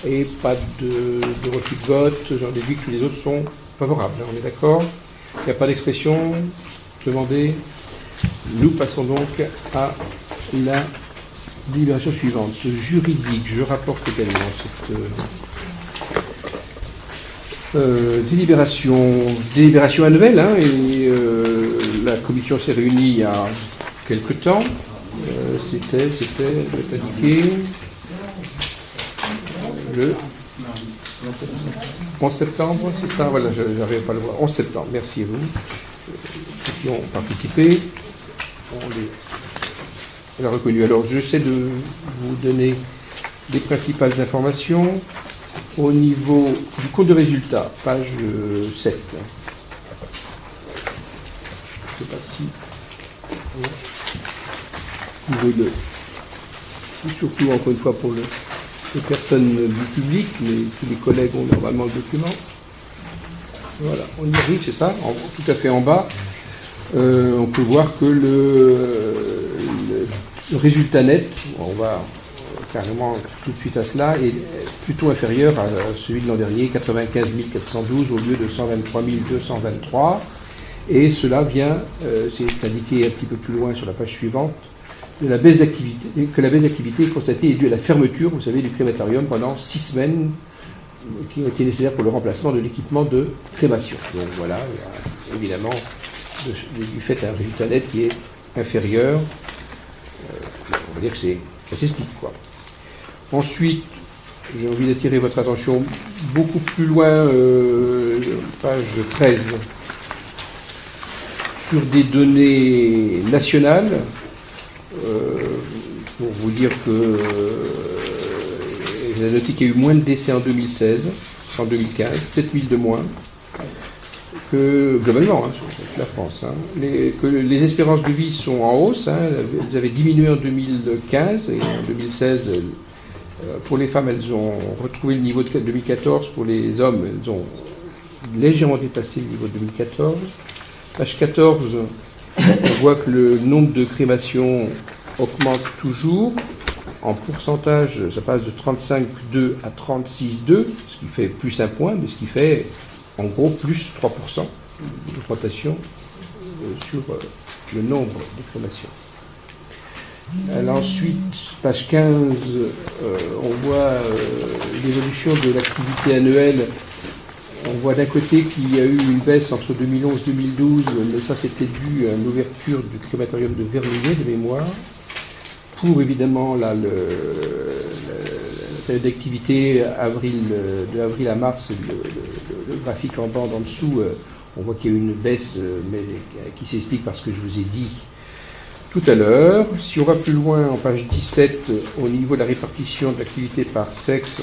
Et pas de refus de vote. J'en déduis que les autres sont favorables. On est d'accord? Il n'y a pas d'expression demandée. Nous passons donc à la délibération suivante. Juridique, je rapporte également cette délibération annuelle, hein, et la commission s'est réunie il y a quelque temps. C'était indiqué le 11 septembre, c'est ça? Voilà, je n'arrive pas à le voir. 11 septembre, merci à vous. Ceux qui ont participé, on l'a reconnu. Alors, j'essaie de vous donner les principales informations. Au niveau du compte de résultat, page 7. Je ne sais pas si vous pouvez le... Surtout, encore une fois, pour les personnes du public, mais tous les collègues ont normalement le document. Voilà, on y arrive, c'est ça, tout à fait en bas. On peut voir que le résultat net, on va carrément tout de suite à cela, est plutôt inférieur à celui de l'an dernier, 95 412 au lieu de 123 223. Et cela vient, c'est indiqué un petit peu plus loin sur la page suivante, de la baisse d'activité, que la baisse d'activité constatée est due à la fermeture, vous savez, du crématorium pendant 6 semaines, qui ont été nécessaires pour le remplacement de l'équipement de crémation. Donc voilà, il y a évidemment du fait un résultat net qui est inférieur. On va dire que ça s'explique, quoi. Ensuite, j'ai envie d'attirer votre attention beaucoup plus loin, page 13, sur des données nationales, pour vous dire que j'ai noté qu'il y a eu moins de décès en 2016, en 2015, 7000 de moins, que globalement, hein, sur la France. Hein, que les espérances de vie sont en hausse, hein, elles avaient diminué en 2015, et en 2016, pour les femmes, elles ont retrouvé le niveau de 2014, pour les hommes, elles ont légèrement dépassé le niveau de 2014. Page 14, on voit que le nombre de crémations augmente toujours. En pourcentage, ça passe de 35,2 à 36,2, ce qui fait plus 1 point, mais ce qui fait en gros plus 3% d'augmentation sur le nombre de crémations. Alors ensuite, page 15, on voit l'évolution de l'activité annuelle. On voit d'un côté qu'il y a eu une baisse entre 2011 et 2012, mais ça c'était dû à l'ouverture du crématorium de Vernouillet de mémoire. Pour évidemment la période d'activité de avril à mars, le graphique en bande en dessous, on voit qu'il y a eu une baisse, mais qui s'explique par ce que je vous ai dit tout à l'heure. Si on va plus loin, en page 17, au niveau de la répartition de l'activité par sexe,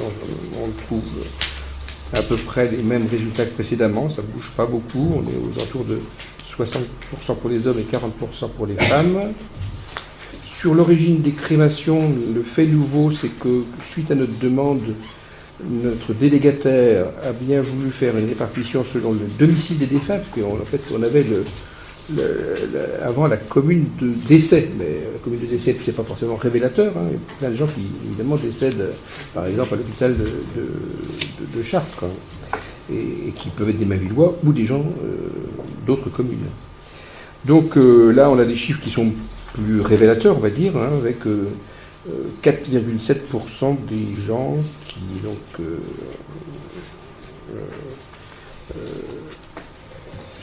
on trouve à peu près les mêmes résultats que précédemment, ça ne bouge pas beaucoup, on est aux alentours de 60% pour les hommes et 40% pour les femmes. Sur l'origine des crémations, le fait nouveau, c'est que suite à notre demande, notre délégataire a bien voulu faire une répartition selon le domicile des défunts, parce qu'en fait, on avait avant la commune de décès, mais la commune de décès, c'est pas forcément révélateur. Hein. Il y a plein de gens qui, évidemment, décèdent, par exemple, à l'hôpital de Chartres, hein, et qui peuvent être des Mainvillois ou des gens d'autres communes. Donc là, on a des chiffres qui sont plus révélateur, on va dire, hein, avec 4,7% des gens qui donc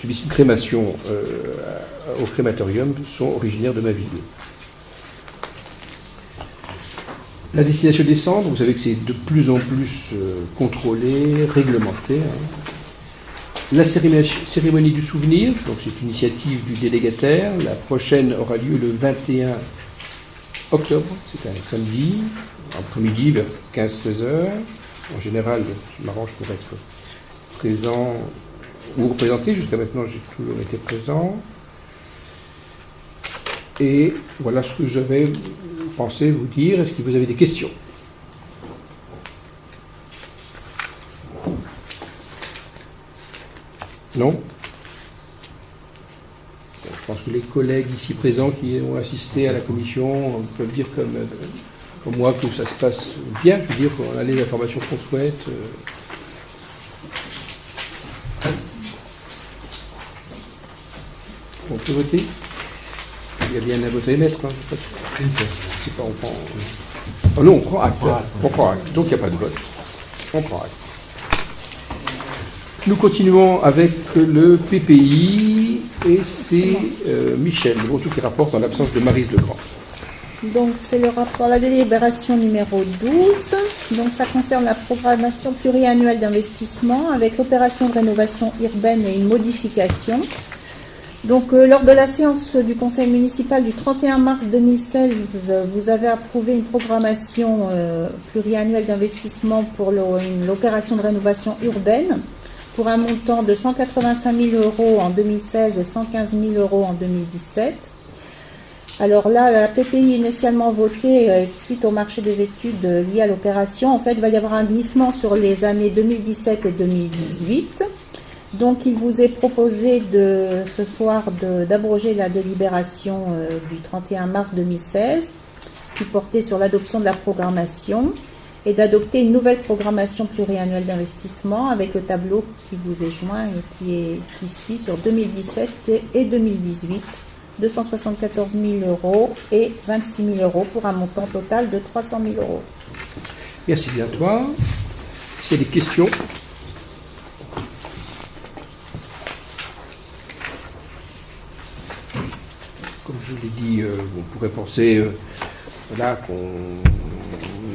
subissent une crémation au crématorium sont originaires de Mainvilliers. La destination des cendres, vous savez que c'est de plus en plus contrôlé, réglementé. Hein. La cérémonie du souvenir, donc c'est une initiative du délégataire. La prochaine aura lieu le 21 octobre, c'est un samedi, après-midi vers 15-16 heures. En général, je m'arrange pour être présent ou représenté. Jusqu'à maintenant, j'ai toujours été présent. Et voilà ce que j'avais pensé vous dire. Est-ce que vous avez des questions ? Non ? Je pense que les collègues ici présents qui ont assisté à la commission peuvent dire comme moi que ça se passe bien. Je veux dire qu'on a les informations qu'on souhaite. On peut voter ? Il y a bien un vote à émettre. Hein. C'est pas, on prend... Oh non, on prend acte. On prend acte. Donc il n'y a pas de vote. On prend acte. Nous continuons avec le PPI et c'est Michel Breton qui rapporte en l'absence de Maryse Legrand. Donc c'est le rapport, la délibération numéro 12. Donc ça concerne la programmation pluriannuelle d'investissement avec l'opération de rénovation urbaine et une modification. Donc lors de la séance du conseil municipal du 31 mars 2016, vous avez approuvé une programmation pluriannuelle d'investissement pour l'opération de rénovation urbaine, pour un montant de 185 000 € en 2016 et 115 000 € en 2017. Alors là, la PPI initialement votée suite au marché des études liées à l'opération, en fait, il va y avoir un glissement sur les années 2017 et 2018. Donc il vous est proposé ce soir d'abroger la délibération du 31 mars 2016, qui portait sur l'adoption de la programmation, et d'adopter une nouvelle programmation pluriannuelle d'investissement avec le tableau qui vous est joint et qui suit sur 2017 et 2018, 274 000 € et 26 000 € pour un montant total de 300 000 €. Merci bien toi. S'il y a des questions ? Comme je l'ai dit, on pourrait penser voilà, qu'on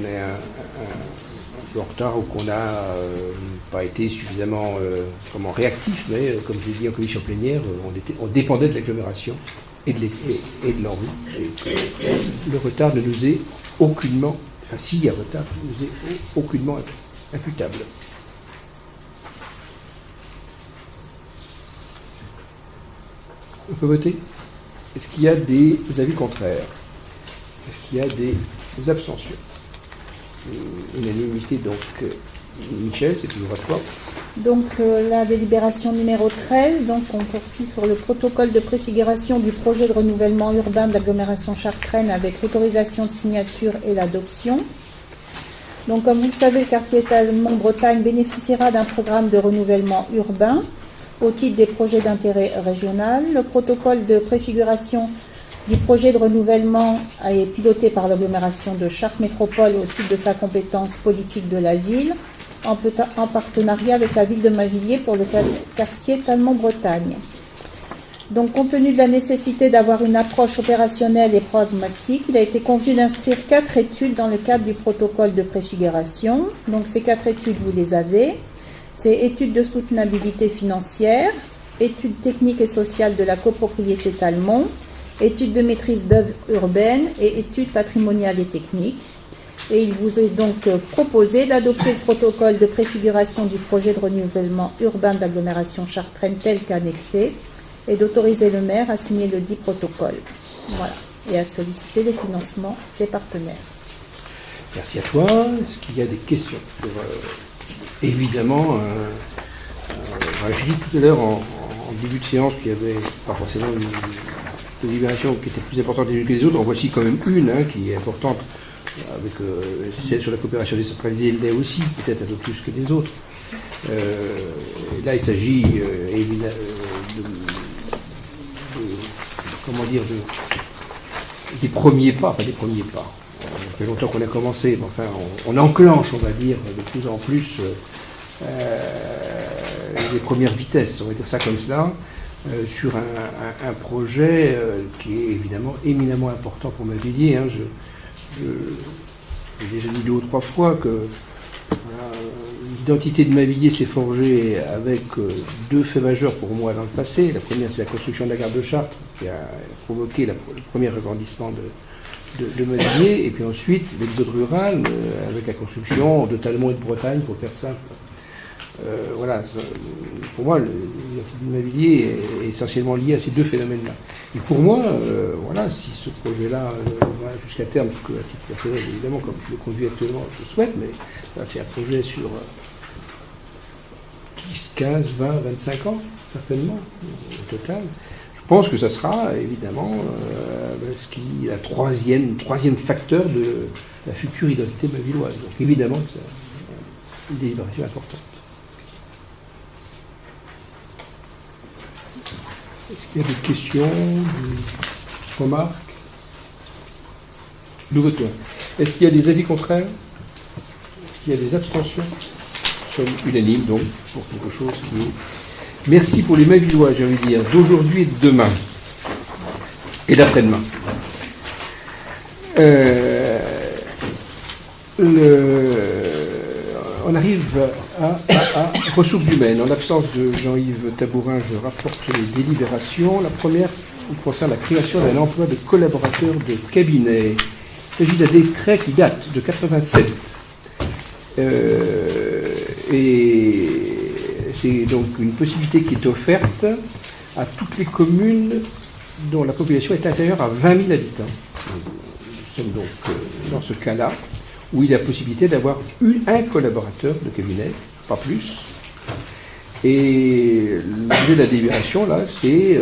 est un peu en retard ou qu'on n'a pas été suffisamment réactif, mais comme je l'ai dit en commission plénière, on dépendait de l'agglomération et de l'ANRU. Et que le retard ne nous est aucunement, enfin s'il y a retard, ne nous est aucunement imputable. On peut voter ? Est-ce qu'il y a des avis contraires ? Est-ce qu'il y a des abstentions ? Unanimité donc Michel, c'est toujours à toi. Donc la délibération numéro 13, donc on poursuit sur le protocole de préfiguration du projet de renouvellement urbain de l'agglomération chartraine avec l'autorisation de signature et l'adoption. Donc comme vous le savez, le quartier Talmont-Bretagne bénéficiera d'un programme de renouvellement urbain au titre des projets d'intérêt régional. Le protocole de préfiguration du projet de renouvellement est piloté par l'agglomération de Chartres Métropole au titre de sa compétence politique de la ville, en partenariat avec la ville de Mavilliers pour le quartier Talmont-Bretagne. Donc, compte tenu de la nécessité d'avoir une approche opérationnelle et pragmatique, il a été convenu d'inscrire 4 études dans le cadre du protocole de préfiguration. Donc, ces 4 études, vous les avez. C'est études de soutenabilité financière, études techniques et sociales de la copropriété Talmont, études de maîtrise d'œuvre urbaine et études patrimoniales et techniques. Et il vous est donc proposé d'adopter le protocole de préfiguration du projet de renouvellement urbain de l'agglomération chartraine tel qu'annexé et d'autoriser le maire à signer le dit protocole. Voilà. Et à solliciter les financements des partenaires. Merci à toi. Est-ce qu'il y a des questions sur, évidemment, j'ai dit tout à l'heure en début de séance qu'il n'y avait pas forcément une délibération qui était plus importante les unes que les autres. En voici quand même une qui est importante, avec celle sur la coopération décentralisée, elle l'est aussi, peut-être un peu plus que les autres. Là, il s'agit des premiers pas, enfin des premiers pas. Ça fait longtemps qu'on a commencé, mais enfin, on enclenche, on va dire, de plus en plus les premières vitesses, on va dire ça comme cela, sur un projet qui est évidemment éminemment important pour Mavilliers. Hein. J'ai déjà dit 2 ou 3 fois que l'identité de Mavilliers s'est forgée avec 2 faits majeurs pour moi dans le passé. La première, c'est la construction de la gare de Chartres, qui a provoqué le premier agrandissement de Mavilliers, et puis ensuite l'exode rural, avec la construction de Talmont et de Bretagne, pour faire simple. Voilà, pour moi, l'identité de Mavilliers est essentiellement liée à ces 2 phénomènes-là. Et pour moi, voilà, si ce projet-là va jusqu'à terme, ce que à titre personnel, évidemment, comme je le conduis actuellement, je le souhaite, mais là, c'est un projet sur 10, 15, 20, 25 ans, certainement, au total. Je pense que ça sera, évidemment, la troisième facteur de la future identité mavilloise. Donc, évidemment, c'est une délibération importante. Est-ce qu'il y a des questions, des remarques? Nous votons. Est-ce qu'il y a des avis contraires? Est-ce qu'il y a des abstentions? Nous sommes unanimes, donc, pour quelque chose qui est... Merci pour les Mavillois, j'ai envie de dire, d'aujourd'hui et de demain. Et d'après-demain. On arrive à ressources humaines. En l'absence de Jean-Yves Tabourin, je rapporte les délibérations. La première concerne la création d'un emploi de collaborateur de cabinet. Il s'agit d'un décret qui date de 87. Et c'est donc une possibilité qui est offerte à toutes les communes dont la population est inférieure à 20 000 habitants. Nous sommes donc dans ce cas-là, où il y a la possibilité d'avoir un collaborateur de cabinet, pas plus. Et l'objet de la délibération, là, c'est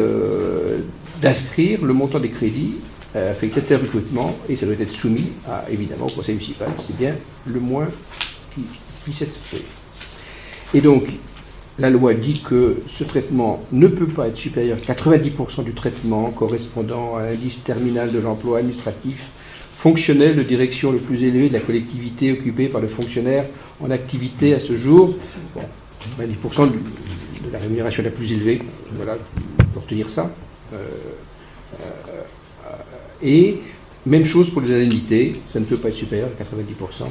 d'inscrire le montant des crédits affectés à tel recrutement, et ça doit être soumis, évidemment, au conseil municipal. C'est bien le moins qui puisse être fait. Et donc, la loi dit que ce traitement ne peut pas être supérieur à 90% du traitement correspondant à l'indice terminal de l'emploi administratif fonctionnel de direction le plus élevé de la collectivité occupée par le fonctionnaire en activité à ce jour. Bon, 90% de la rémunération la plus élevée, voilà, pour retenir ça. Et même chose pour les indemnités, ça ne peut pas être supérieur à 90%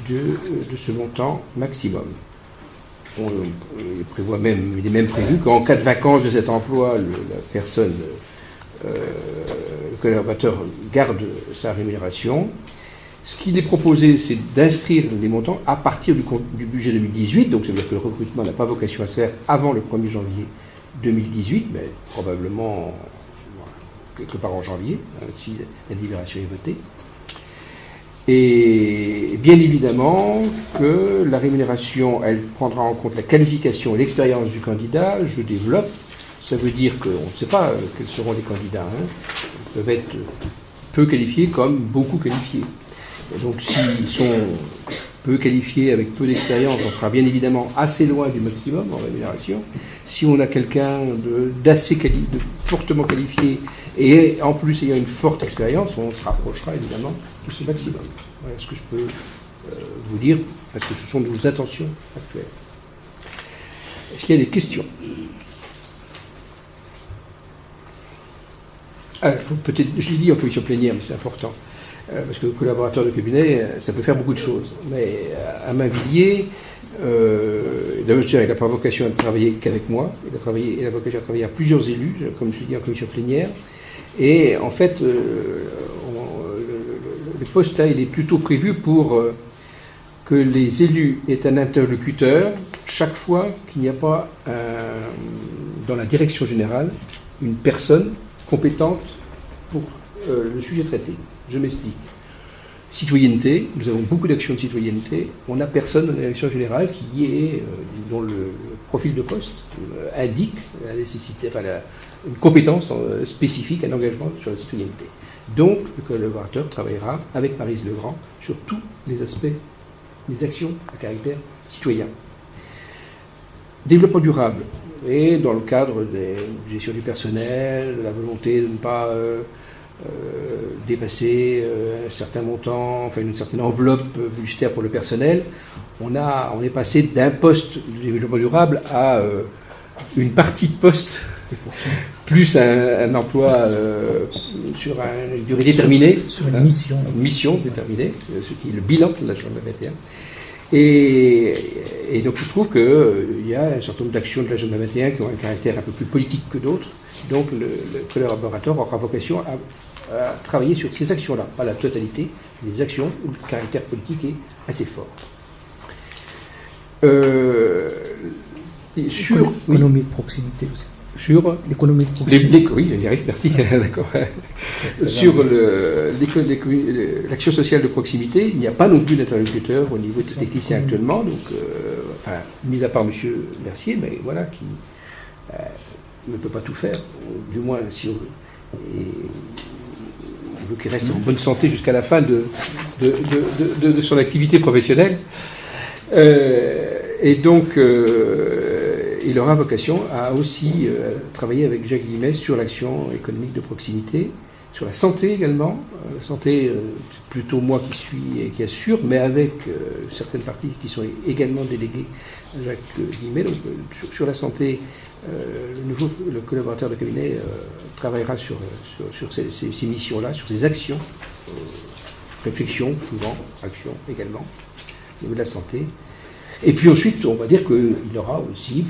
de ce montant maximum. Il est même prévu qu'en cas de vacance de cet emploi, la personne, le collaborateur garde sa rémunération. Ce qu'il est proposé, c'est d'inscrire les montants à partir du budget 2018, donc ça veut dire que le recrutement n'a pas vocation à se faire avant le 1er janvier 2018, mais probablement quelque part en janvier, si la délibération est votée. Et bien évidemment que la rémunération, elle prendra en compte la qualification et l'expérience du candidat. Je développe. Ça veut dire qu'on ne sait pas quels seront les candidats. Ils peuvent être peu qualifiés comme beaucoup qualifiés. Et donc s'ils sont peu qualifiés avec peu d'expérience, on sera bien évidemment assez loin du maximum en rémunération. Si on a quelqu'un de fortement qualifié et en plus ayant une forte expérience, on se rapprochera évidemment de ce maximum. Voilà ce que je peux vous dire, parce que ce sont nos intentions actuelles. Est-ce qu'il y a des questions? Peut-être, je l'ai dit en commission plénière, mais c'est important, parce que collaborateur de cabinet, ça peut faire beaucoup de choses. Mais à Mainvilliers, d'abord, je dirais, il n'a pas vocation à ne travailler qu'avec moi, il a vocation à travailler à plusieurs élus, comme je l'ai dit en commission plénière. Et en fait, le poste là, il est plutôt prévu pour que les élus aient un interlocuteur chaque fois qu'il n'y a pas dans la direction générale une personne compétente pour le sujet traité. Je m'explique. Citoyenneté, nous avons beaucoup d'actions de citoyenneté, on n'a personne dans la direction générale dont le profil de poste indique la nécessité, une compétence spécifique, un engagement sur la citoyenneté. Donc, le collaborateur travaillera avec Maryse Legrand sur tous les aspects des actions à caractère citoyen. Développement durable, et dans le cadre de gestion du personnel, de la volonté de ne pas dépasser un certain montant, enfin une certaine enveloppe budgétaire pour le personnel, on est passé d'un poste de développement durable à une partie de poste, plus un emploi sur une durée déterminée. Sur une mission. Une mission déterminée, ce qui est le bilan de la journée 21. Et donc il se trouve qu'il y a un certain nombre d'actions de la Journée 21 qui ont un caractère un peu plus politique que d'autres. Donc le collaborateur aura vocation à travailler sur ces actions-là, pas la totalité, des actions où le caractère politique est assez fort. Sur l'économie de proximité aussi. Sur l'économie de proximité. Oui, j'y arrive, merci. D'accord. Sur l'action sociale de proximité, il n'y a pas non plus d'interlocuteur au niveau des techniciens actuellement, donc, mis à part M. Mercier, mais voilà, qui ne peut pas tout faire, du moins si on veut qu'il reste en bonne santé jusqu'à la fin de son activité professionnelle. Et donc, il aura vocation à aussi travailler avec Jacques Guimet sur l'action économique de proximité, sur la santé également. La santé, c'est plutôt moi qui suis et qui assure, mais avec certaines parties qui sont également déléguées à Jacques Guimet. Donc, sur la santé, le collaborateur de cabinet travaillera sur ces missions-là, sur ces actions, réflexion souvent, action également, au niveau de la santé. Et puis ensuite, on va dire qu'il aura aussi,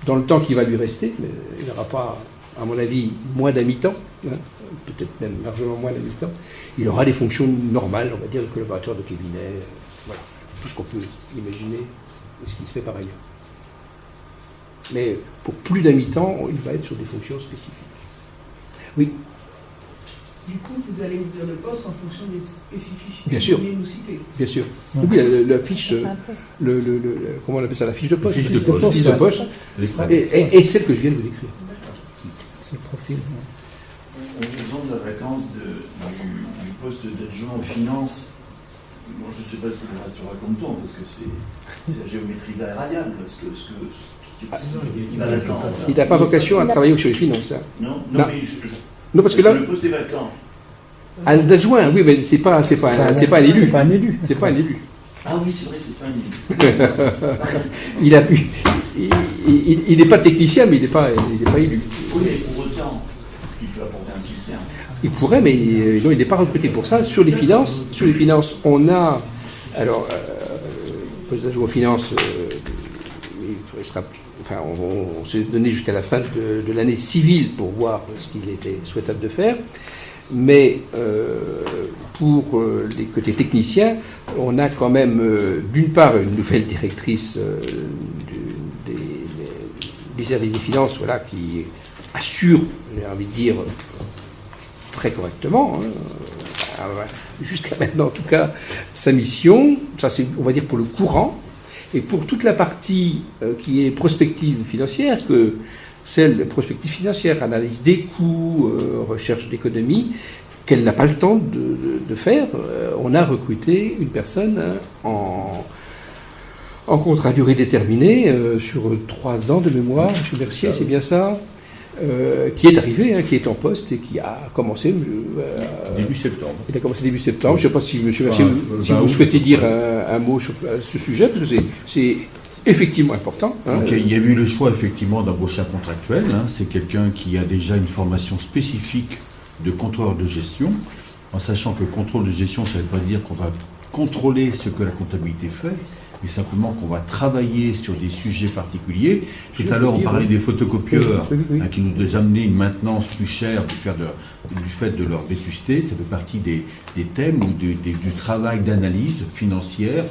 dans le temps qui va lui rester, mais il n'aura pas, à mon avis, moins d'un mi-temps, peut-être même largement moins d'un mi-temps, il aura des fonctions normales, on va dire, de collaborateur de cabinet, voilà, tout ce qu'on peut imaginer, ce qui se fait par ailleurs. Mais pour plus d'un mi-temps, il va être sur des fonctions spécifiques. Oui. Du coup, vous allez ouvrir le poste en fonction des spécificités Bien sûr. que vous venez nous citer. Bien sûr. Oui, la fiche, comment on appelle ça, la fiche de poste. Fiche de poste. Et celle que je viens de vous décrire. C'est le profil. En faisant de la vacance du poste d'adjoint aux finances, bon, je ne sais pas ce qu'il restera comme temps, parce que c'est la géométrie variable, ce qui va l'attendre. Il n'a pas vocation à travailler sur les finances. Hein. Non, Non, parce que là, le poste est vacant. D'adjoint, oui, mais c'est pas un élu. C'est pas un élu. C'est pas un élu. Ah oui, c'est vrai, c'est pas un élu. Il n'est pas technicien, mais il n'est pas élu. Oui, mais pour autant, il peut apporter un soutien. Il pourrait, mais non, il n'est pas recruté pour ça. Sur les finances, on a, alors, le poste d'adjoint aux finances, on s'est donné jusqu'à la fin de l'année civile pour voir ce qu'il était souhaitable de faire. Mais pour les côtés techniciens, on a quand même, d'une part, une nouvelle directrice du service des finances, voilà, qui assure, j'ai envie de dire, très correctement, jusqu'à maintenant en tout cas, sa mission, ça c'est on va dire pour le courant, et pour toute la partie qui est prospective financière, que celle prospective financière, analyse des coûts, recherche d'économie, qu'elle n'a pas le temps de faire, on a recruté une personne en contrat à durée déterminée sur 3 ans de mémoire, M. Mercier, c'est bien ça, qui est arrivé, qui est en poste et qui a commencé début septembre. Il a commencé début septembre. Je ne sais pas si M. Mercier, si vous souhaitez dire un mot sur ce sujet, parce que c'est effectivement important. Donc, il y a eu le choix effectivement d'embaucher un contractuel. C'est quelqu'un qui a déjà une formation spécifique de contrôleur de gestion, en sachant que contrôle de gestion, ça ne veut pas dire qu'on va contrôler ce que la comptabilité fait, mais simplement qu'on va travailler sur des sujets particuliers. Tout à l'heure, on parlait des photocopieurs qui nous amenaient une maintenance plus chère du fait de leur vétusté. Ça fait partie des thèmes ou du travail d'analyse financière,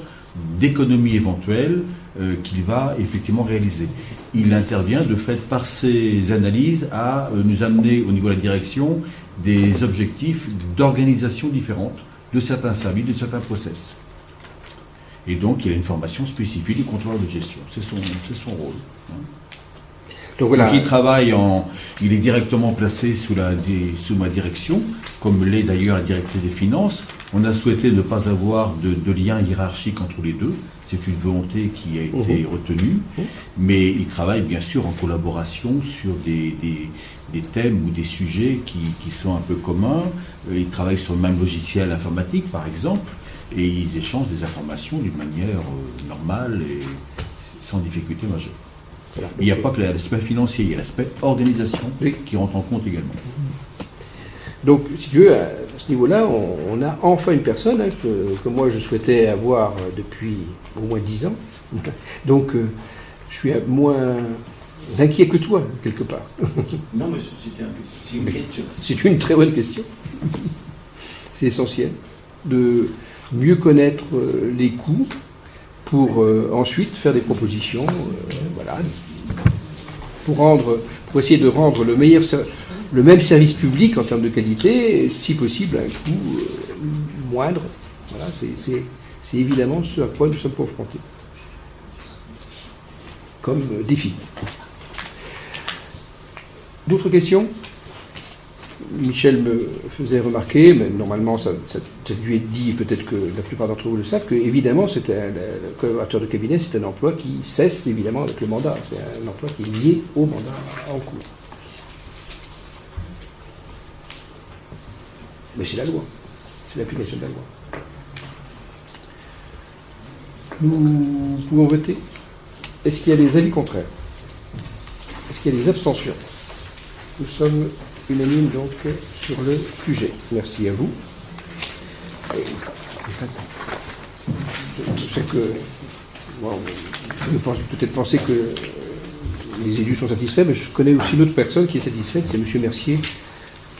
d'économie éventuelle qu'il va effectivement réaliser. Il intervient de fait par ces analyses à nous amener au niveau de la direction des objectifs d'organisation différentes de certains services, de certains process. Et donc, il a une formation spécifique du contrôleur de gestion. C'est son rôle. Donc, voilà. Donc, il est directement placé sous ma direction, comme l'est d'ailleurs la directrice des finances. On a souhaité ne pas avoir de lien hiérarchique entre les deux. C'est une volonté qui a été retenue. Mais il travaille bien sûr en collaboration sur des thèmes ou des sujets qui sont un peu communs. Ils travaillent sur le même logiciel informatique, par exemple. Et ils échangent des informations d'une manière normale et sans difficulté majeure. Voilà. Il n'y a pas que l'aspect financier, il y a l'aspect organisation qui rentre en compte également. Donc, si tu veux, à ce niveau-là, on a enfin une personne que moi je souhaitais avoir depuis au moins 10 ans. Donc, je suis moins inquiet que toi, quelque part. Non, mais c'est une question. C'est une très bonne question. C'est essentiel de mieux connaître les coûts pour ensuite faire des propositions, voilà, pour essayer de rendre le même service public en termes de qualité, si possible à un coût moindre. Voilà, c'est évidemment ce à quoi nous sommes confrontés comme défi. D'autres questions ? Michel me faisait remarquer, mais normalement ça lui est dit, peut-être que la plupart d'entre vous le savent, que évidemment le collaborateur de cabinet, c'est un emploi qui cesse évidemment avec le mandat. C'est un emploi qui est lié au mandat en cours. Mais c'est la loi, c'est l'application de la loi. Nous pouvons voter. Est-ce qu'il y a des avis contraires? Est-ce qu'il y a des abstentions? Nous sommes unanimes donc sur le sujet. Merci à vous. Je sais que vous peut-être penser que les élus sont satisfaits, mais je connais aussi une autre personne qui est satisfaite, c'est M. Mercier,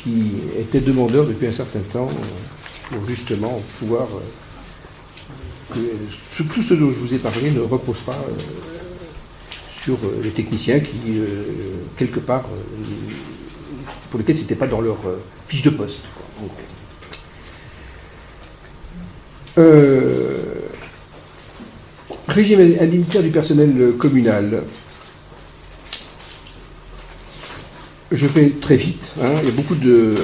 qui était demandeur depuis un certain temps pour justement pouvoir que tout ce dont je vous ai parlé ne repose pas sur les techniciens qui, quelque part, pour lesquels ce n'était pas dans leur fiche de poste. Régime indemnitaire du personnel communal. Je fais très vite. Il y a beaucoup de...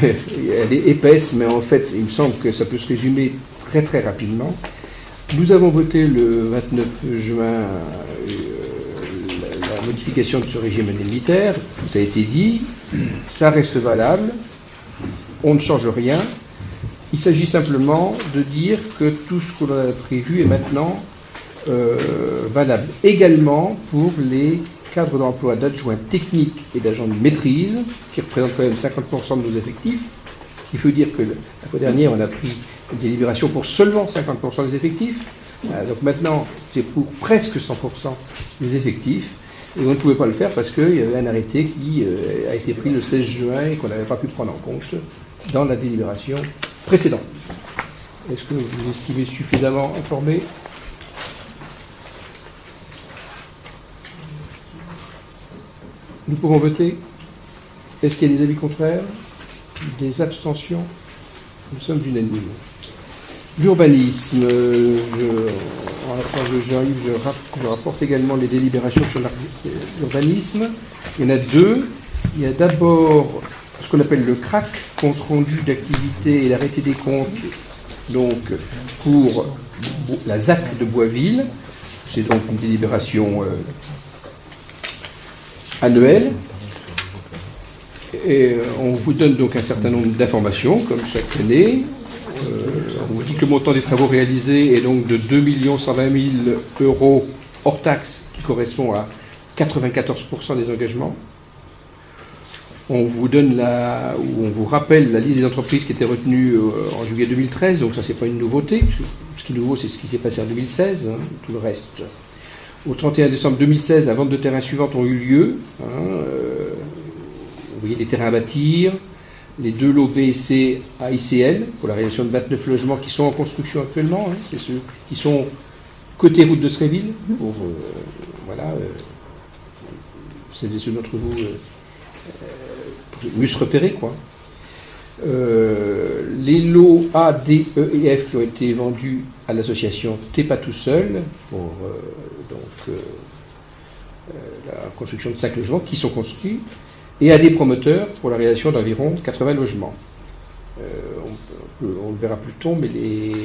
Elle est épaisse, mais en fait, il me semble que ça peut se résumer très très rapidement. Nous avons voté le 29 juin la modification de ce régime indemnitaire. Tout a été dit. Ça reste valable. On ne change rien. Il s'agit simplement de dire que tout ce qu'on a prévu est maintenant valable également pour les cadres d'emploi d'adjoints techniques et d'agents de maîtrise, qui représentent quand même 50% de nos effectifs. Il faut dire que la fois dernière, on a pris une délibération pour seulement 50% des effectifs. Donc maintenant, c'est pour presque 100% des effectifs. Et on ne pouvait pas le faire parce qu'il y avait un arrêté qui a été pris le 16 juin et qu'on n'avait pas pu prendre en compte dans la délibération précédente. Est-ce que vous estimez suffisamment informé ? Nous pouvons voter. Est-ce qu'il y a des avis contraires? Des abstentions? Nous sommes unanimes. L'urbanisme, en l'absence de Jean-Yves, je rapporte également les délibérations sur l'urbanisme. Il y en a deux. Il y a d'abord ce qu'on appelle le CRAC, compte rendu d'activité et l'arrêté des comptes, donc pour la ZAC de Boisville. C'est donc une délibération annuelle. Et on vous donne donc un certain nombre d'informations, comme chaque année. On vous dit que le montant des travaux réalisés est donc de 2 120 000 euros hors taxes, qui correspond à 94% des engagements. On vous donne on vous rappelle la liste des entreprises qui étaient retenues en juillet 2013, donc ça c'est pas une nouveauté. Ce qui est nouveau, c'est ce qui s'est passé en 2016, hein, tout le reste. Au 31 décembre 2016, la vente de terrains suivantes ont eu lieu. Vous voyez les terrains à bâtir, les 2 lots B et C à ICL pour la réalisation de 29 logements qui sont en construction actuellement. Hein, c'est ceux qui sont côté route de Sréville, pour celles et ceux d'entre vous pour mieux se repérer, quoi. Les lots A, D, E et F qui ont été vendus à l'association T'es pas tout seul pour la construction de 5 logements qui sont construits, et à des promoteurs pour la réalisation d'environ 80 logements. On le verra plus tôt, mais les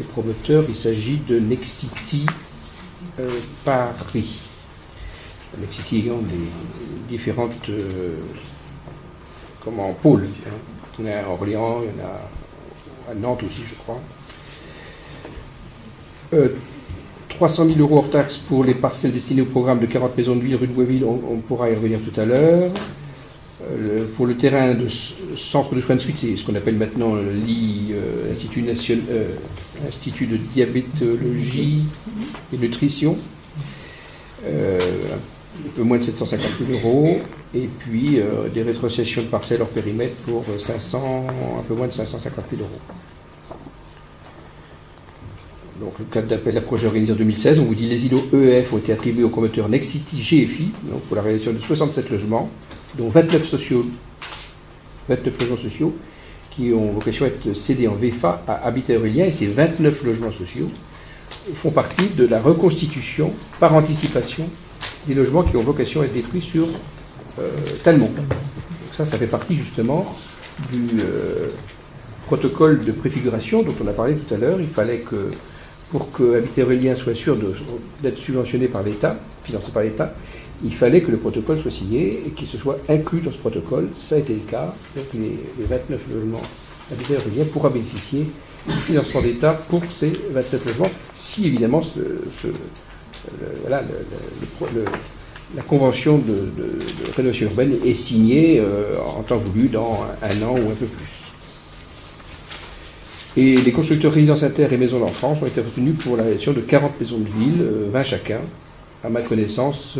promoteurs, il s'agit de Nexity Paris. Nexity ayant des différentes pôles. Il y en a à Orléans, il y en a à Nantes aussi, je crois. 300 000 euros hors taxes pour les parcelles destinées au programme de 40 maisons de ville rue de Boisville, on pourra y revenir tout à l'heure. Pour le terrain de centre de soins de suite, c'est ce qu'on appelle maintenant Institut de diabétologie et nutrition, un peu moins de 750 000 euros, et puis des rétrocessions de parcelles hors périmètre pour un peu moins de 550 000 euros. Donc le cadre d'appel à projet organisé en 2016, on vous dit les îlots EF ont été attribués au promoteur Nexity GFI, donc pour la réalisation de 67 logements, dont 29 logements sociaux qui ont vocation à être cédés en VFA à Habitat Aurélien, et ces 29 logements sociaux font partie de la reconstitution par anticipation des logements qui ont vocation à être détruits sur Talmont. Donc ça fait partie justement du protocole de préfiguration dont on a parlé tout à l'heure. Il fallait que, pour que Habitat Aurélien soit sûr d'être subventionné par l'État, financé par l'État, il fallait que le protocole soit signé et qu'il se soit inclus dans ce protocole. Ça a été le cas. Donc les 29 logements Habitat Aurélien pourra bénéficier du financement d'État pour ces 29 logements, si évidemment la convention de rénovation urbaine est signée en temps voulu dans un an ou un peu plus. Et les constructeurs résidences inter et maisons d'enfance ont été retenus pour la réalisation de 40 maisons de ville, 20 chacun, à ma connaissance.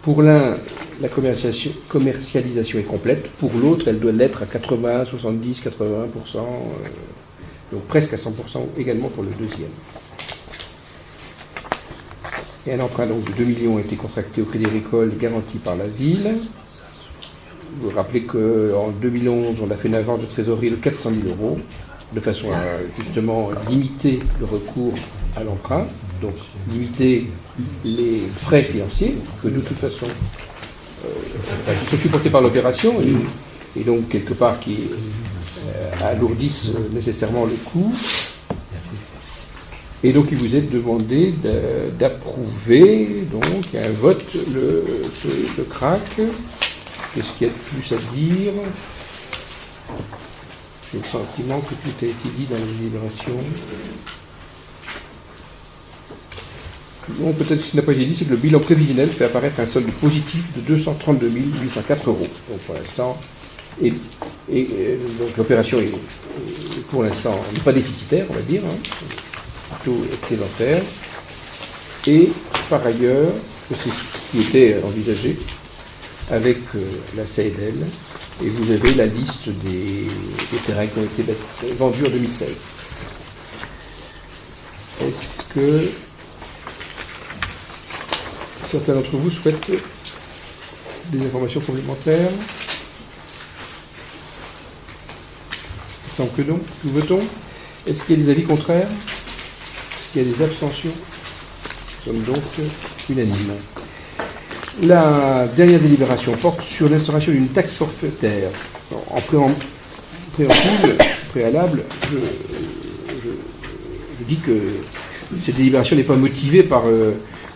Pour l'un, la commercialisation est complète. Pour l'autre, elle doit l'être à 80, 70, 80%, donc presque à 100% également pour le deuxième. Et un emprunt donc, de 2 millions a été contracté au Crédit Agricole, garanti par la ville. Vous vous rappelez qu'en 2011, on a fait une avance de trésorerie de 400 000 euros, de façon à justement limiter le recours à l'emprunt, donc limiter les frais financiers, que de toute façon sont supportés par l'opération, et donc quelque part qui alourdissent nécessairement le coût. Et donc il vous est demandé d'approuver donc un vote ce CRAC. Qu'est-ce qu'il y a de plus à dire? J'ai le sentiment que tout a été dit dans les délibérations. Non, peut-être ce qui n'a pas été dit, c'est que le bilan prévisionnel fait apparaître un solde positif de 232 804 euros. Donc pour l'instant, et donc l'opération est pour l'instant n'est pas déficitaire, on va dire, hein, plutôt excédentaire. Et par ailleurs, c'est ce qui était envisagé avec la CAEDEL, et vous avez la liste des terrains qui ont été vendus en 2016. Est-ce que certains d'entre vous souhaitent des informations complémentaires? Il semble que non. Nous votons. Est-ce qu'il y a des avis contraires? Est-ce qu'il y a des abstentions? Nous sommes donc unanimes. La dernière délibération porte sur l'instauration d'une taxe forfaitaire. En préalable, je dis que cette délibération n'est pas motivée par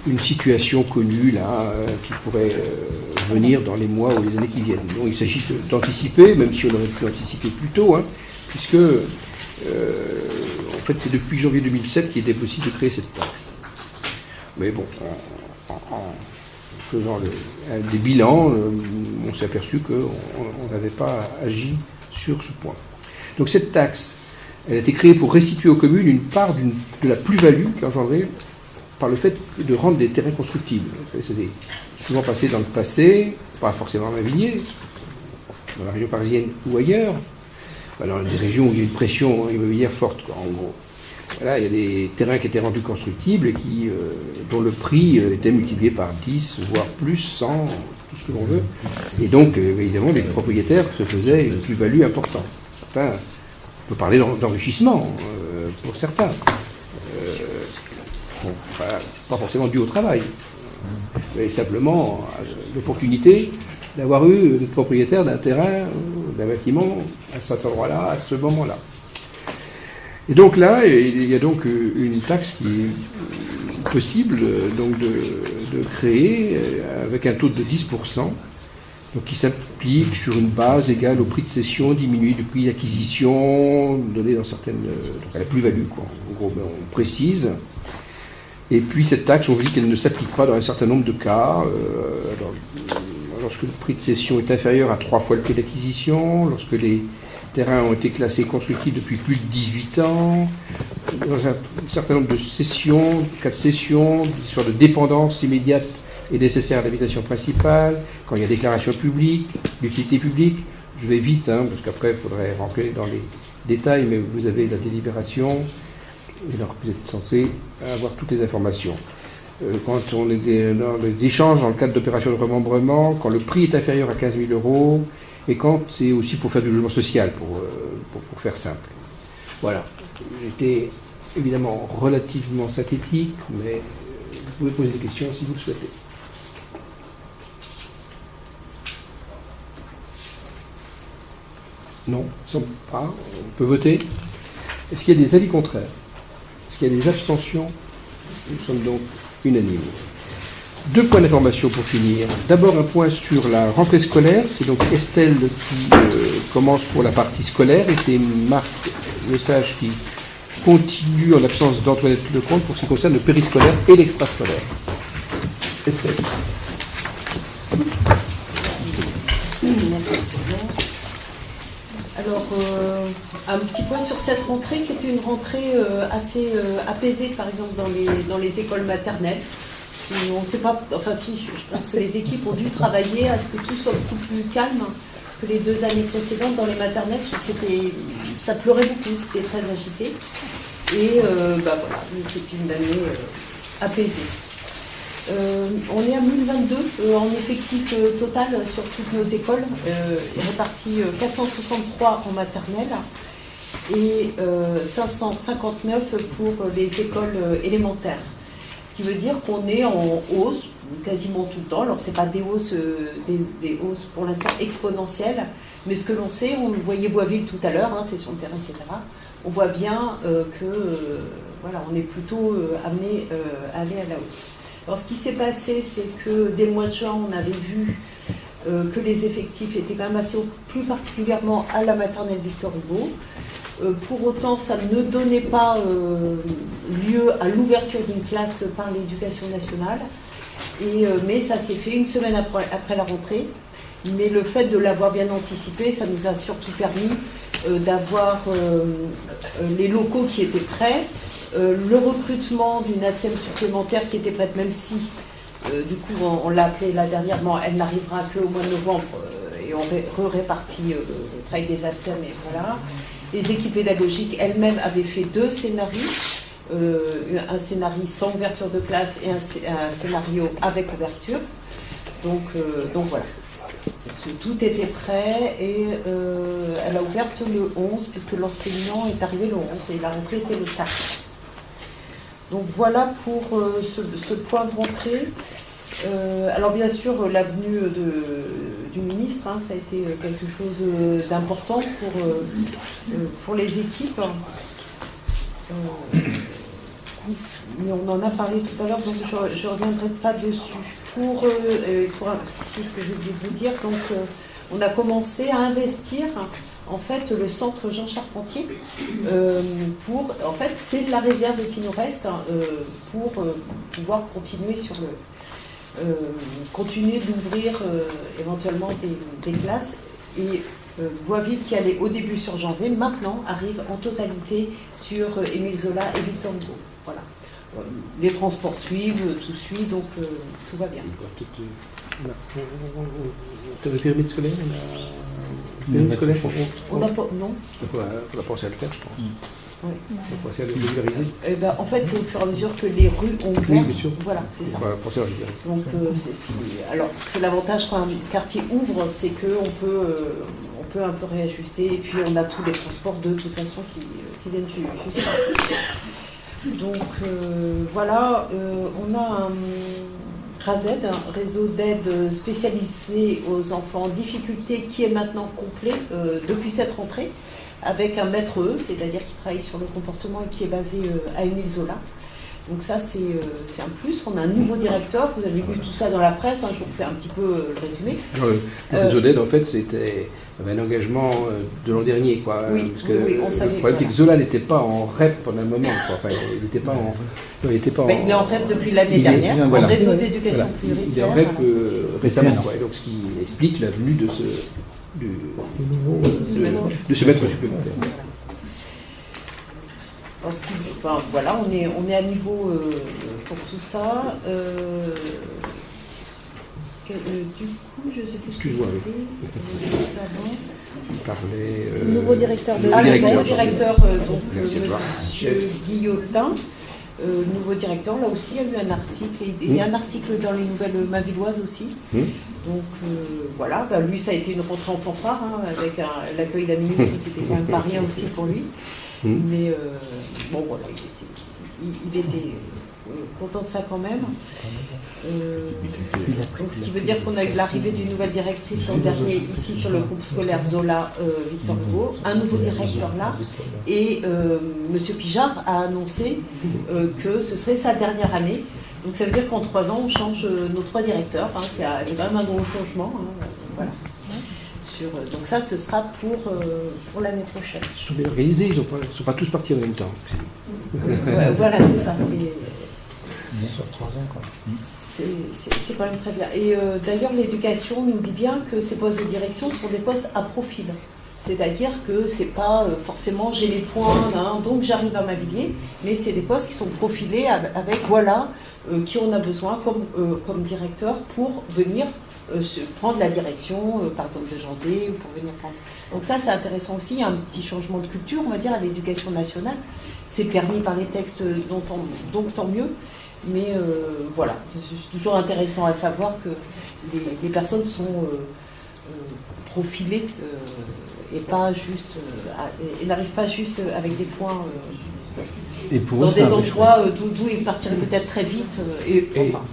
une situation connue là, qui pourrait venir dans les mois ou les années qui viennent. Donc, il s'agit d'anticiper, même si on aurait pu anticiper plus tôt, puisque en fait c'est depuis janvier 2007 qu'il était possible de créer cette taxe. Mais bon, en faisant des bilans, on s'est aperçu qu'on n'avait pas agi sur ce point. Donc cette taxe, elle a été créée pour restituer aux communes une part de la plus-value qu'engendrait par le fait de rendre des terrains constructibles. C'était souvent passé dans le passé, pas forcément à Villiers, dans la région parisienne ou ailleurs, dans des régions où il y a une pression immobilière forte, quoi, en gros. Voilà, il y a des terrains qui étaient rendus constructibles et dont le prix était multiplié par 10, voire plus, 100, tout ce que l'on veut. Et donc, évidemment, les propriétaires se faisaient une plus-value importante. Certains, on peut parler d'enrichissement, pour certains. Pas forcément dû au travail, mais simplement l'opportunité d'avoir eu d'être propriétaire d'un terrain, d'un bâtiment à cet endroit-là, à ce moment-là. Et donc là, il y a donc une taxe qui est possible donc de créer avec un taux de 10%, donc qui s'applique sur une base égale au prix de cession diminué du prix d'acquisition, donné dans certaines... donc à la plus-value, quoi. En gros, on précise. Et puis cette taxe, on dit qu'elle ne s'applique pas dans un certain nombre de cas, lorsque le prix de cession est inférieur à 3 fois le prix d'acquisition, lorsque les terrains ont été classés constructibles depuis plus de 18 ans, dans un certain nombre de cessions, cas de cession, d'histoire de dépendance immédiate et nécessaire à l'habitation principale, quand il y a déclaration publique, d'utilité publique. Je vais vite, parce qu'après il faudrait rentrer dans les détails, mais vous avez la délibération. Et donc vous êtes censé avoir toutes les informations. Quand on est dans les échanges dans le cadre d'opérations de remembrement, quand le prix est inférieur à 15 000 €, et quand c'est aussi pour faire du logement social, pour faire simple. Voilà. J'étais évidemment relativement synthétique, mais vous pouvez poser des questions si vous le souhaitez. Non, il ne semble pas. On peut voter. Est-ce qu'il y a des avis contraires? Est-ce qu'il y a des abstentions? Nous sommes donc unanimes. 2 points d'information pour finir. D'abord un point sur la rentrée scolaire. C'est donc Estelle qui commence pour la partie scolaire et c'est Marc Lesage qui continue en l'absence d'Antoinette Lecomte pour ce qui concerne le périscolaire et l'extrascolaire. Estelle. Merci. Alors, un petit point sur cette rentrée qui était une rentrée assez apaisée, par exemple, dans les écoles maternelles. On ne sait pas, enfin si, je pense que les équipes ont dû travailler à ce que tout soit beaucoup plus calme, parce que les 2 années précédentes, dans les maternelles, ça pleurait beaucoup, c'était très agité. Et voilà, c'était une année apaisée. On est à 1022 en effectif total sur toutes nos écoles, répartis 463 en maternelle et 559 pour les écoles élémentaires. Ce qui veut dire qu'on est en hausse quasiment tout le temps. Alors, ce n'est pas des hausses pour l'instant exponentielles, mais ce que l'on sait, on voyait Boisville tout à l'heure, c'est sur le terrain, etc. On voit bien on est plutôt amené à aller à la hausse. Alors, ce qui s'est passé, c'est que dès le mois de juin, on avait vu que les effectifs étaient quand même assez hauts, plus particulièrement à la maternelle Victor Hugo. Pour autant, ça ne donnait pas lieu à l'ouverture d'une classe par l'Éducation nationale. Mais ça s'est fait une semaine après la rentrée. Mais le fait de l'avoir bien anticipé, ça nous a surtout permis d'avoir les locaux qui étaient prêts, le recrutement d'une ATSEM supplémentaire qui était prête, même si, du coup, on l'a appelée là dernièrement, elle n'arrivera qu'au mois de novembre et on répartit le travail des ATSEM et voilà. Les équipes pédagogiques elles-mêmes avaient fait 2 scénarios, un scénario sans ouverture de classe et un scénario avec ouverture. Donc voilà. tout était prêt et elle a ouvert le 11 puisque l'enseignant est arrivé le 11 et la rentrée était le 4. Donc voilà pour ce point de rentrée. Alors bien sûr, l'avenue du ministre, hein, ça a été quelque chose d'important pour les équipes. Mais on en a parlé tout à l'heure, donc je ne reviendrai pas dessus. C'est ce que j'ai oublié de vous dire, donc on a commencé à investir en fait le centre Jean Charpentier en fait c'est la réserve qui nous reste pour pouvoir continuer continuer d'ouvrir éventuellement des classes et Boisville qui allait au début sur Jean Zay, maintenant arrive en totalité sur Émile Zola et Victor Hugo. Voilà. Les transports suivent, tout suit, donc tout va bien. Le pyramide scolaire, on n'a pas, non. On a pensé à le faire, je pense. Oui. On a pensé à le vulgariser. En fait, c'est au fur et à mesure que les rues ont ouvert. Oui, bien sûr. Voilà, c'est ça. On va penser à le vulgariser. Donc, alors, c'est l'avantage quand un quartier ouvre, c'est qu'on peut un peu réajuster, et puis on a tous les transports de toute façon qui viennent juste ici. Donc, voilà, on a un RASED, un réseau d'aide spécialisé aux enfants en difficulté, qui est maintenant complet depuis cette rentrée, avec un maître E, c'est-à-dire qui travaille sur le comportement et qui est basé à Émile Zola. Donc ça, c'est un plus. On a un nouveau directeur, vous avez vu tout ça dans la presse, hein, je vous fais un petit peu le résumé. Le réseau d'aide, en fait, c'était un engagement de l'an dernier, quoi. Oui, parce que oui, on savait. Le problème, c'est que Zola n'était pas en REP pendant un moment, quoi. Enfin, il n'était pas en... il est en REP depuis l'année dernière, voilà. en réseau d'éducation prioritaire. Il est en REP récemment, quoi. Et donc, ce qui explique la venue de ce maître supplémentaire. Voilà, on est à niveau pour tout ça. Du coup, je ne sais plus ce que je disais. Tu parlais... nouveau directeur de le nouveau directeur, donc monsieur Guillotin. Nouveau directeur, là aussi, il y a eu un article. Il y a un article dans les nouvelles Mavilloises aussi. Donc voilà, lui, ça a été une rentrée en fanfare, hein, avec l'accueil d'un ministre, c'était quand même pas rien aussi pour lui. Mais bon, voilà, il était content de ça quand même. Donc, ce qui veut dire qu'on a eu l'arrivée d'une nouvelle directrice l'an dernier ici sur le groupe scolaire Zola Victor Hugo, un nouveau directeur là, et M. Pijard a annoncé que ce serait sa dernière année. Donc ça veut dire qu'en 3 ans, on change nos 3 directeurs. Hein, c'est quand même un gros changement. Hein, voilà. Donc ça, ce sera pour l'année prochaine. Ils sont bien organisés, ils ne sont pas tous partis en même temps. Ouais, voilà, c'est ça. C'est bien sur 3 ans, quoi. C'est quand même très bien. Et d'ailleurs, l'éducation nous dit bien que ces postes de direction sont des postes à profil. C'est-à-dire que c'est pas forcément j'ai les points, hein, donc j'arrive à m'habiller, mais c'est des postes qui sont profilés avec voilà qui on a besoin comme directeur pour venir prendre la direction, par exemple de Jean Zay, ou pour venir prendre. Donc ça, c'est intéressant aussi, il y a un petit changement de culture, on va dire, à l'éducation nationale. C'est permis par les textes, donc tant mieux. Mais voilà, c'est toujours intéressant à savoir que les personnes sont profilées et pas juste, et n'arrivent pas juste avec des points et pour dans eux, des endroits d'où ils partiraient peut-être très vite.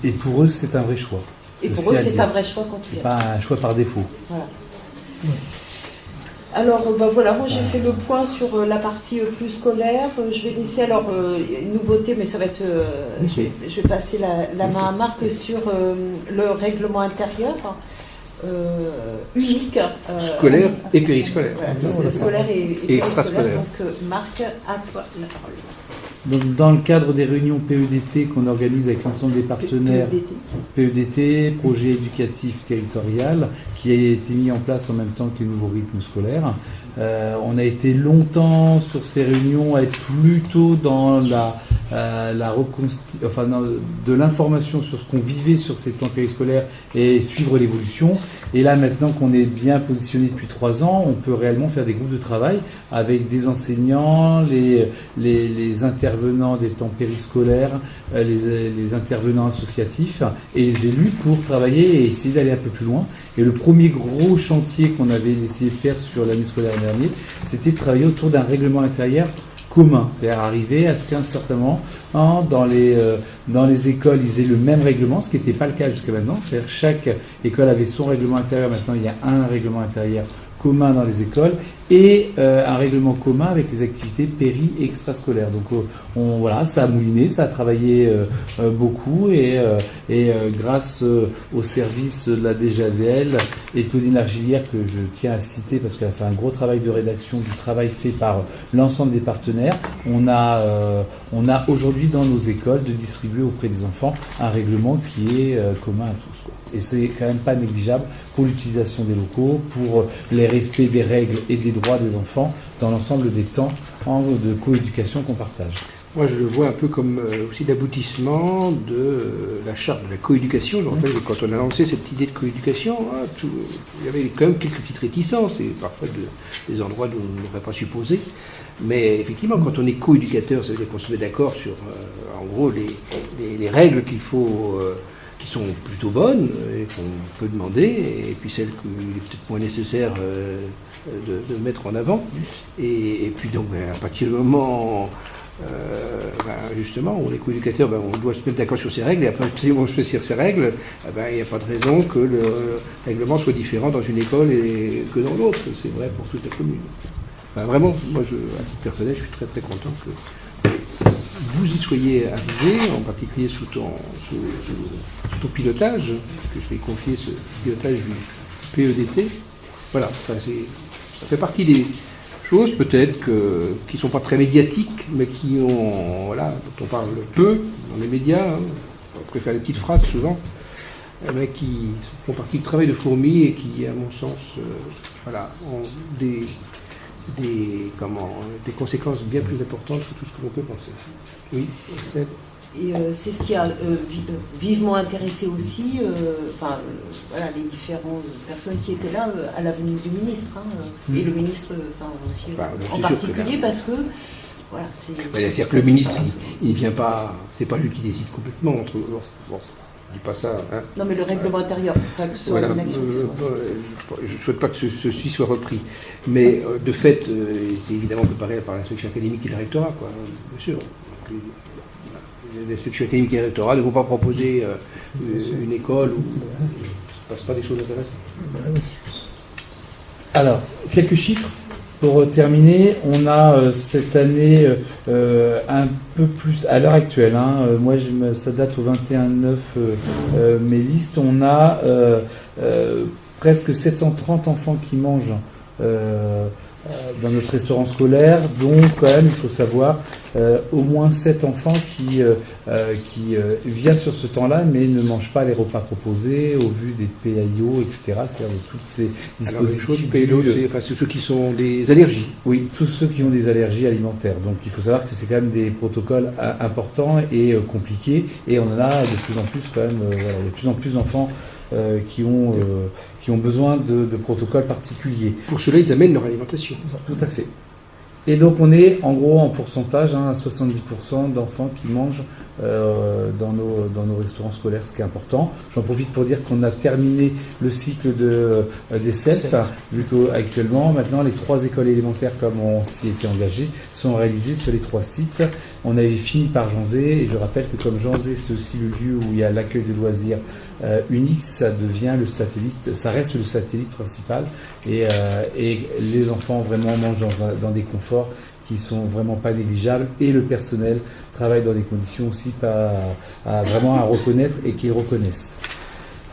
Et pour eux, c'est un vrai choix. Et pour eux, c'est un vrai choix quand ils viennent. Pas un choix par défaut. Voilà. Alors, voilà, moi j'ai fait le point sur la partie plus scolaire. Je vais laisser alors une nouveauté, mais ça va être. Je vais passer la main à Marc sur le règlement intérieur unique. Scolaire et périscolaire. Voilà, scolaire et extrascolaire. Donc, Marc, à toi la parole. Donc, dans le cadre des réunions PEDT qu'on organise avec l'ensemble des partenaires, PEDT, projet éducatif territorial, qui a été mis en place en même temps que les nouveaux rythmes scolaires. On a été longtemps sur ces réunions à être plutôt dans de l'information sur ce qu'on vivait sur ces temps périscolaires et suivre l'évolution. Et là, maintenant qu'on est bien positionné depuis 3 ans, on peut réellement faire des groupes de travail avec des enseignants, les intervenants des temps périscolaires, les intervenants associatifs et les élus pour travailler et essayer d'aller un peu plus loin. Et le premier gros chantier qu'on avait essayé de faire sur l'année scolaire dernière, c'était de travailler autour d'un règlement intérieur commun, c'est-à-dire arriver à ce qu'un certain moment, dans les écoles, ils aient le même règlement, ce qui n'était pas le cas jusqu'à maintenant. C'est-à-dire que chaque école avait son règlement intérieur. Maintenant, il y a un règlement intérieur commun dans les écoles et un règlement commun avec les activités péri et extrascolaires. Donc voilà, ça a mouliné, ça a travaillé beaucoup et grâce au service de la DGADL et Claudine Largillière, que je tiens à citer parce qu'elle a fait un gros travail de rédaction du travail fait par l'ensemble des partenaires, on a aujourd'hui dans nos écoles de distribuer auprès des enfants un règlement qui est commun à tous, quoi. Et c'est quand même pas négligeable pour l'utilisation des locaux, pour les respects des règles et des droits des enfants dans l'ensemble des temps de coéducation qu'on partage. Moi, je le vois un peu comme aussi l'aboutissement de la charte de la coéducation. Je me rappelle que quand on a lancé cette idée de coéducation, il y avait quand même quelques petites réticences, et parfois des endroits d'où on n'aurait pas supposé. Mais effectivement, quand on est coéducateur, ça veut dire qu'on se met d'accord sur, en gros, les règles qu'il faut... qui sont plutôt bonnes et qu'on peut demander, et puis celles qu'il est peut-être moins nécessaire de mettre en avant. Et puis donc, à partir du moment, justement, on est co-éducateur, on doit se mettre d'accord sur ces règles, et après, si on se met sur ces règles, il n'y a pas de raison que le règlement soit différent dans une école que dans l'autre. C'est vrai pour toute la commune. Vraiment, moi, à titre personnel, je suis très très content que vous y soyez arrivé, en particulier sous ton pilotage, que je vais confier ce pilotage du PEDT. Voilà, ça fait partie des choses peut-être qui ne sont pas très médiatiques, mais qui ont, voilà, dont on parle peu dans les médias, on préfère les petites phrases souvent, mais qui font partie du travail de fourmi et qui, à mon sens, ont des conséquences bien plus importantes que tout ce que l'on peut penser. Oui, Estelle. Et c'est ce qui a vivement intéressé aussi les différentes personnes qui étaient là à la venue du ministre, et le ministre aussi en particulier, parce que voilà, c'est-à-dire que le ministre, il vient pas, c'est pas lui qui décide complètement entre eux. Bon. Je dis pas ça. Hein. Non, mais le règlement intérieur, que ce soit une action. Je ne souhaite pas que ceci soit repris. Mais de fait, c'est évidemment préparé par l'inspection académique et le rectorat, quoi, bien sûr. L'inspection académique et le rectorat ne vont pas proposer une école où il ne se passe pas des choses intéressantes. Alors, quelques chiffres. Pour terminer, on a cette année un peu plus, à l'heure actuelle, moi ça date au 21/9 mes listes, on a presque 730 enfants qui mangent dans notre restaurant scolaire, donc quand même il faut savoir au moins 7 enfants qui viennent sur ce temps-là mais ne mangent pas les repas proposés au vu des PAIO, etc. C'est-à-dire de toutes ces dispositifs. PAIO, c'est ceux qui sont des allergies. Oui, tous ceux qui ont des allergies alimentaires. Donc il faut savoir que c'est quand même des protocoles importants et compliqués, et on en a de plus en plus quand même. Il y a de plus en plus d'enfants qui ont besoin de protocoles particuliers. Pour cela, ils amènent leur alimentation. Tout à fait. Et donc on est en gros en pourcentage à 70% d'enfants qui mangent dans nos restaurants scolaires, ce qui est important. J'en profite pour dire qu'on a terminé le cycle des CEF, vu qu'actuellement, maintenant, les 3 écoles élémentaires, comme on s'y était engagé, sont réalisées sur les 3 sites. On avait fini par Janzé, et je rappelle que comme Janzé, c'est aussi le lieu où il y a l'accueil de loisirs unique, ça devient le satellite, ça reste le satellite principal, et les enfants vraiment mangent dans des conforts qui sont vraiment pas négligeables, et le personnel travaille dans des conditions aussi vraiment à reconnaître et qu'ils reconnaissent.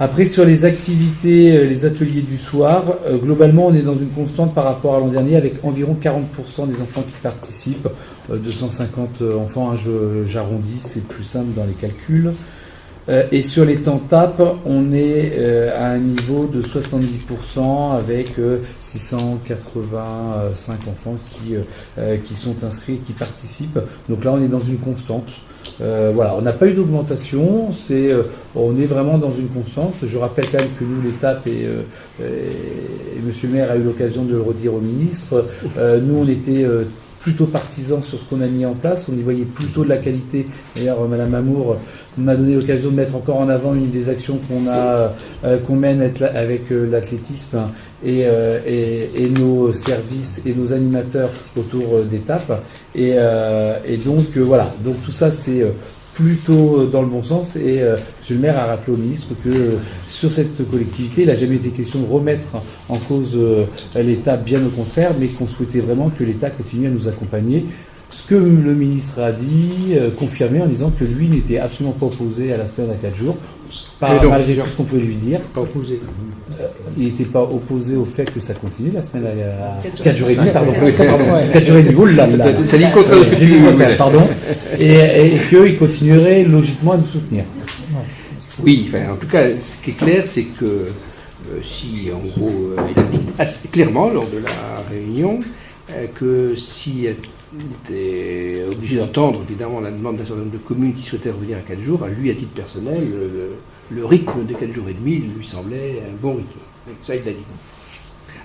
Après, sur les activités, les ateliers du soir, globalement, on est dans une constante par rapport à l'an dernier, avec environ 40% des enfants qui participent, 250 enfants, j'arrondis, c'est plus simple dans les calculs. Et sur les temps TAP, on est à un niveau de 70% avec 685 enfants qui sont inscrits et qui participent. Donc là, on est dans une constante. Voilà, on n'a pas eu d'augmentation, on est vraiment dans une constante. Je rappelle quand même que nous, les TAP, et Monsieur le maire a eu l'occasion de le redire au ministre, nous, on était plutôt partisan sur ce qu'on a mis en place. On y voyait plutôt de la qualité. D'ailleurs, Madame Amour m'a donné l'occasion de mettre encore en avant une des actions qu'on mène avec l'athlétisme et nos services et nos animateurs autour d'étapes. Et donc voilà. Donc tout ça, c'est plutôt dans le bon sens, et M. le maire a rappelé au ministre que sur cette collectivité, il n'a jamais été question de remettre en cause l'État, bien au contraire, mais qu'on souhaitait vraiment que l'État continue à nous accompagner. Ce que le ministre a dit, confirmé en disant que lui n'était absolument pas opposé à la semaine à 4 jours, malgré tout ce qu'on pouvait lui dire. Pas opposé. Il n'était pas opposé au fait que ça continue la semaine à 4 jours et demi, pardon. 4 jours et demi, oh là là. T'as dit le contraire. J'ai dit le contraire, pardon. Et qu'il continuerait logiquement à nous soutenir. Oui, enfin, en tout cas, ce qui est clair, c'est que si, en gros, il a dit assez clairement lors de la réunion que si était obligé d'entendre évidemment la demande d'un certain nombre de communes qui souhaitaient revenir à 4 jours, à lui, à titre personnel, le rythme de 4 jours et demi lui semblait un bon rythme. Donc, ça, il l'a dit.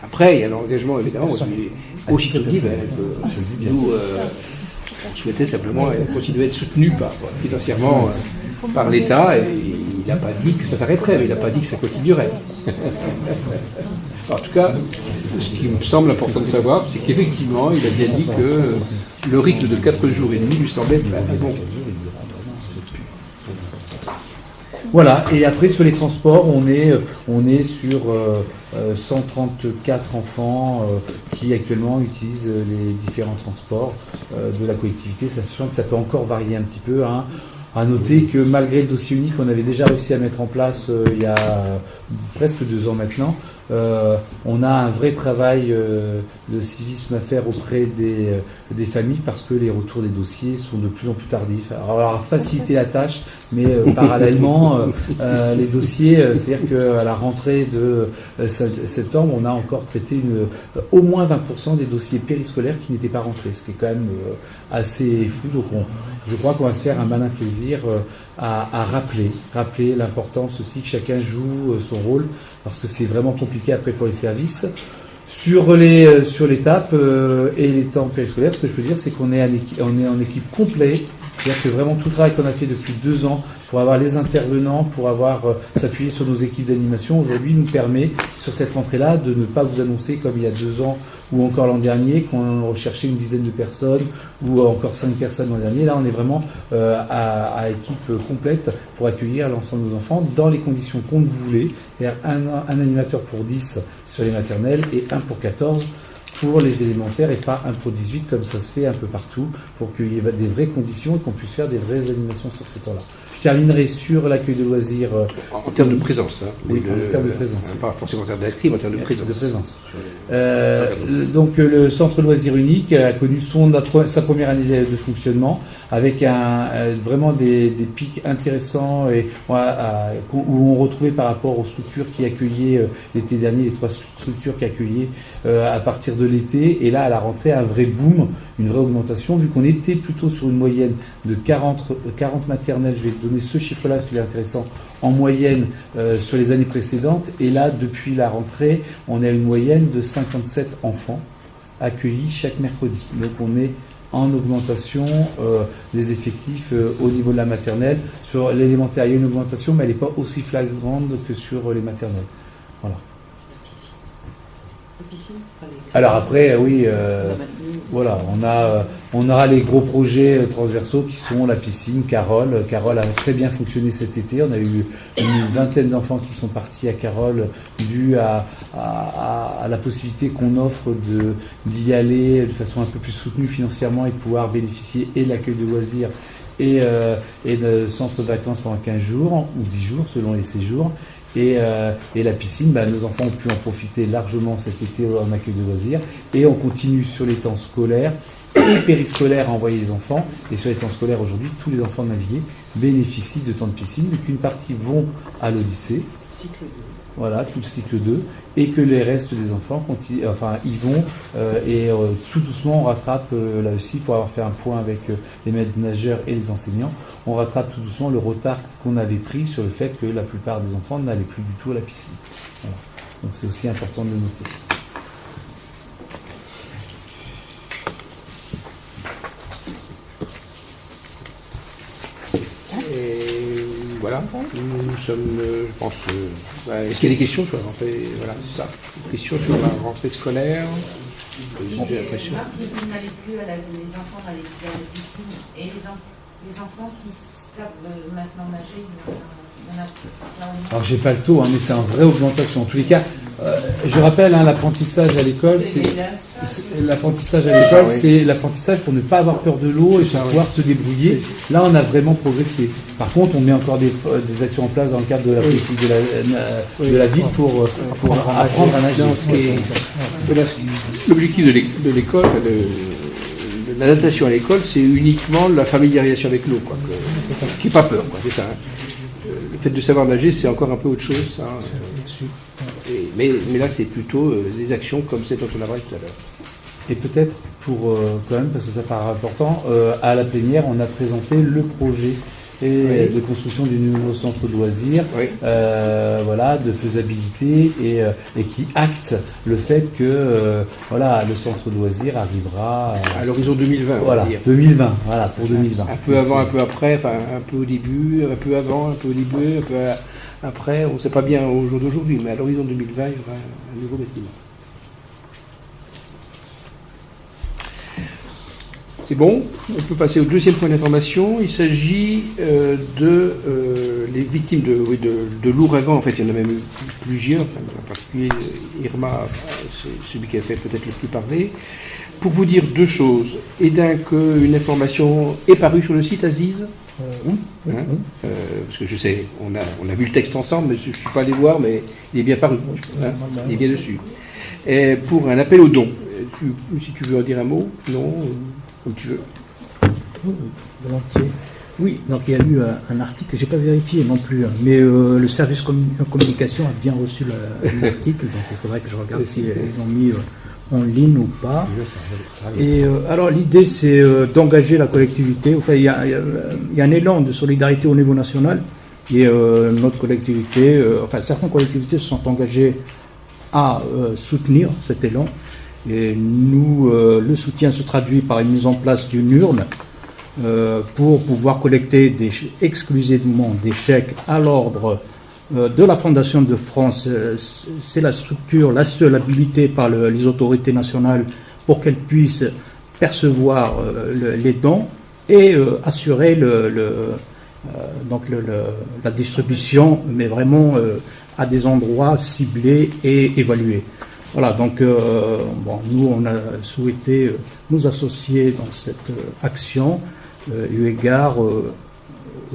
Après, il y a l'engagement, évidemment, aussi dit, nous, on souhaitait simplement continuer à être soutenu financièrement par l'État, et il n'a pas dit que ça s'arrêterait, mais il n'a pas dit que ça continuerait. En tout cas, ce qui me semble important de savoir, c'est qu'effectivement, il a bien dit que le rythme de 4 jours et demi lui semblait bon. Voilà, et après sur les transports, on est sur 134 enfants qui actuellement utilisent les différents transports de la collectivité, sachant que ça peut encore varier un petit peu. Hein. À noter que malgré le dossier unique qu'on avait déjà réussi à mettre en place il y a presque 2 ans maintenant, on a un vrai travail de civisme à faire auprès des familles, parce que les retours des dossiers sont de plus en plus tardifs. Alors faciliter la tâche, mais parallèlement, les dossiers, c'est-à-dire qu'à la rentrée de septembre, on a encore traité au moins 20% des dossiers périscolaires qui n'étaient pas rentrés, ce qui est quand même assez fou. Donc je crois qu'on va se faire un malin plaisir à rappeler l'importance aussi que chacun joue son rôle, parce que c'est vraiment compliqué après pour les services. Sur l'étape et les temps périscolaires, ce que je peux dire, c'est qu'on est en équipe complète. C'est-à-dire que vraiment tout le travail qu'on a fait depuis 2 ans pour avoir les intervenants, pour s'appuyer sur nos équipes d'animation, aujourd'hui nous permet, sur cette rentrée-là, de ne pas vous annoncer comme il y a 2 ans ou encore l'an dernier, qu'on recherchait une dizaine de personnes ou encore 5 personnes l'an dernier. Là, on est vraiment à équipe complète pour accueillir l'ensemble de nos enfants dans les conditions qu'on voulait. C'est-à-dire un animateur pour 10 sur les maternelles et 1 pour 14 pour les élémentaires, et pas 1 pour 18 comme ça se fait un peu partout, pour qu'il y ait des vraies conditions et qu'on puisse faire des vraies animations sur ces temps-là. Je terminerai sur l'accueil de loisirs. En termes de présence. Hein. Oui, en termes de présence. Pas forcément en termes d'inscrits, mais en termes de présence. Donc le centre loisirs unique a connu sa première année de fonctionnement, avec vraiment des pics intéressants où on retrouvait par rapport aux structures qui accueillaient l'été dernier, les 3 structures qui accueillaient à partir de l'été, et là à la rentrée un vrai boom, une vraie augmentation, vu qu'on était plutôt sur une moyenne de 40 maternelles. Je vais donner ce chiffre-là parce qu'il est intéressant, en moyenne sur les années précédentes, et là depuis la rentrée on a une moyenne de 57 enfants accueillis chaque mercredi. Donc on est en augmentation des effectifs au niveau de la maternelle. Sur l'élémentaire il y a une augmentation, mais elle n'est pas aussi flagrante que sur les maternelles. Voilà. Alors après, oui, voilà, on aura les gros projets transversaux qui sont la piscine, Carole. Carole a très bien fonctionné cet été. On a eu une vingtaine d'enfants qui sont partis à Carole dû à la possibilité qu'on offre d'y aller de façon un peu plus soutenue financièrement et de pouvoir bénéficier et de l'accueil de loisirs et de centre de vacances pendant 15 jours ou 10 jours selon les séjours. Et la piscine, nos enfants ont pu en profiter largement cet été en accueil de loisirs. Et on continue sur les temps scolaires et périscolaires à envoyer les enfants. Et sur les temps scolaires aujourd'hui, tous les enfants de Naviguer bénéficient de temps de piscine, vu qu'une partie vont à l'Odyssée. Cycle 2. Voilà, tout le cycle 2. Et que les restes des enfants y vont. Tout doucement, on rattrape là aussi, pour avoir fait un point avec les maîtres nageurs et les enseignants, on rattrape tout doucement le retard qu'on avait pris sur le fait que la plupart des enfants n'allaient plus du tout à la piscine. Voilà. Donc c'est aussi important de le noter. voilà, nous sommes, je pense, est-ce qu'il y a des questions sur la rentrée? Voilà, c'est ça. Des questions sur la rentrée scolaire? J'ai l'impression. Vous n'allez plus les enfants n'allaient plus à la piscine. Et les enfants qui savent maintenant nager, il y en a Alors j'ai pas le taux, mais c'est une vraie augmentation. En tous les cas, je rappelle, l'apprentissage à l'école, c'est l'apprentissage pour ne pas avoir peur de l'eau et pour pouvoir se débrouiller. Là, on a vraiment progressé. Par contre, on met encore des actions en place dans le cadre de la politique de la ville pour apprendre à nager. L'objectif de l'école, la natation à l'école, c'est uniquement la familiarisation avec l'eau, quoi. Qui n'est pas peur, quoi. C'est ça. Le fait de savoir nager, c'est encore un peu autre chose, ça. Mais là, c'est plutôt des actions comme celle dont on a parlé tout à l'heure. Et peut-être, pour quand même, parce que ça paraît important, à la plénière, on a présenté le projet de construction du nouveau centre de loisirs, voilà, de faisabilité et qui acte le fait que voilà, le centre de loisirs arrivera à l'horizon 2020. Voilà, 2020, voilà, pour 2020. Un peu avant, un peu après, enfin un peu au début, un peu avant, un peu au début, un peu après. On ne sait pas bien au jour d'aujourd'hui, mais à l'horizon 2020, il y aura un nouveau bâtiment. C'est bon, on peut passer au deuxième point d'information. Il s'agit de les victimes de l'ouragan. En fait, il y en a même eu plusieurs, en particulier Irma, c'est celui qui a fait peut-être le plus parler. Pour vous dire deux choses. Et d'un qu'une information est parue sur le site Aziz. Parce que je sais, on a vu le texte ensemble, mais je ne suis pas allé voir, mais il est bien paru. Il est bien dessus. Et pour un appel aux dons. Si tu veux en dire un mot, non, comme tu veux. Volontiers. Oui, donc il y a eu un article que je n'ai pas vérifié non plus, mais le service communication a bien reçu l'article, donc il faudrait que je regarde si ils l'ont mis en ligne ou pas. Et alors l'idée c'est d'engager la collectivité. Enfin, il y a un élan de solidarité au niveau national et notre collectivité, certaines collectivités se sont engagées à soutenir cet élan. Et nous, le soutien se traduit par une mise en place d'une urne pour pouvoir collecter exclusivement des chèques à l'ordre de la Fondation de France. C'est la structure, la seule habilitée par les autorités nationales pour qu'elles puissent percevoir les dons et assurer la distribution, mais vraiment à des endroits ciblés et évalués. Voilà, donc nous, on a souhaité nous associer dans cette action, eu égard aux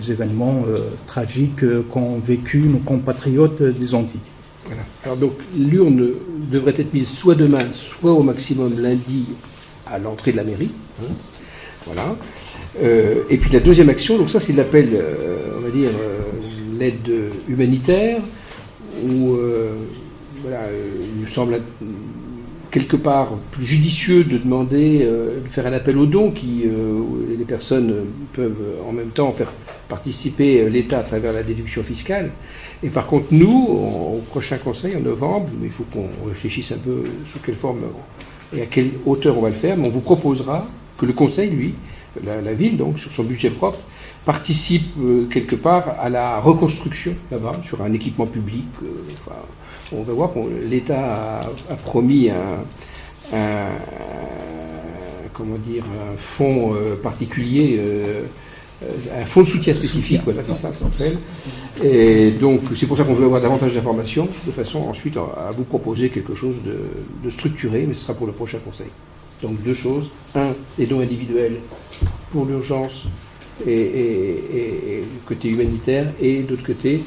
événements tragiques qu'ont vécu nos compatriotes des Antilles. Voilà. Alors donc, l'urne devrait être mise soit demain, soit au maximum lundi à l'entrée de la mairie. Voilà. Et puis la deuxième action, donc ça c'est l'appel, on va dire, l'aide humanitaire, où il nous semble quelque part plus judicieux de demander de faire un appel aux dons les personnes peuvent en même temps faire participer l'État à travers la déduction fiscale. Et par contre, nous, au prochain conseil en novembre, il faut qu'on réfléchisse un peu sous quelle forme et à quelle hauteur on va le faire, mais on vous proposera que le conseil, lui, la ville, donc, sur son budget propre, participe quelque part à la reconstruction là-bas, sur un équipement public. On va voir que l'État a promis un fonds particulier, un fonds de soutien spécifique, voilà, c'est ça qu'on appelle. Et donc, c'est pour ça qu'on veut avoir davantage d'informations, de façon ensuite à vous proposer quelque chose de structuré, mais ce sera pour le prochain conseil. Donc, deux choses. Un, les dons individuels pour l'urgence et le côté humanitaire, et d'autre côté,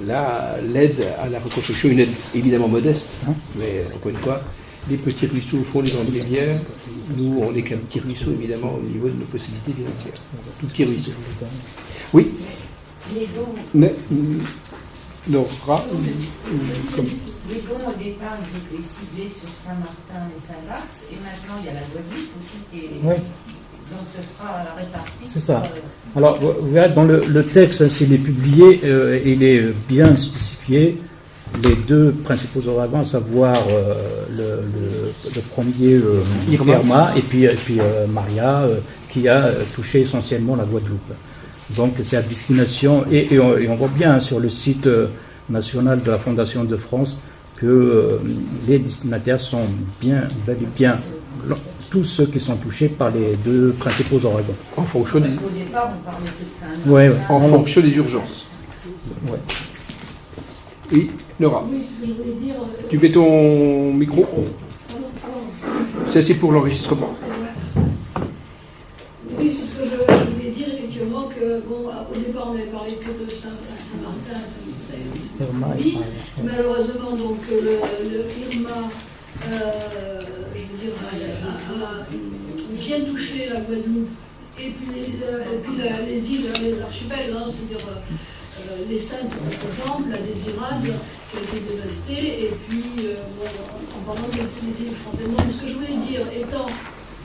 l'aide à la reconstruction, une aide évidemment modeste, mais encore une fois, les petits ruisseaux au fond des grandes rivières, nous on n'est qu'un petit ruisseau évidemment au niveau de nos possibilités financières. Tout petit ruisseau. Oui. Les dons. Mais, Les dons au départ ils étaient ciblés sur Saint-Martin et Saint-Vax, et maintenant il y a la Guadeloupe aussi qui est. Oui. Donc ce sera réparti. C'est ça. Alors, vous verrez, dans le texte, s'il est publié, il est bien spécifié. Les deux principaux ouragans, à savoir le premier Irma et puis Maria, qui a touché essentiellement la Guadeloupe. Donc c'est à destination, et on voit bien sur le site national de la Fondation de France que les destinataires sont bien, tous ceux qui sont touchés par les deux principaux ouragans. En fonction des, Parce qu'au départ, on parlait que de ça. Ouais. en fonction des urgences. Ouais. Oui, Nora, Oui, ce que je voulais dire. tu mets ton micro. Ça, c'est pour l'enregistrement. Oui, c'est ce que je voulais dire, effectivement, que, bon, au départ, on avait parlé que de Saint-Martin, Saint-Martin, malheureusement, donc, le Irma, je veux dire, vient toucher la Guadeloupe, et puis les îles, les archipels, hein, c'est-à-dire les Saintes, par exemple, la Désirade, qui a été dévastée, et puis, en parlant des îles françaises. Donc, ce que je voulais dire, étant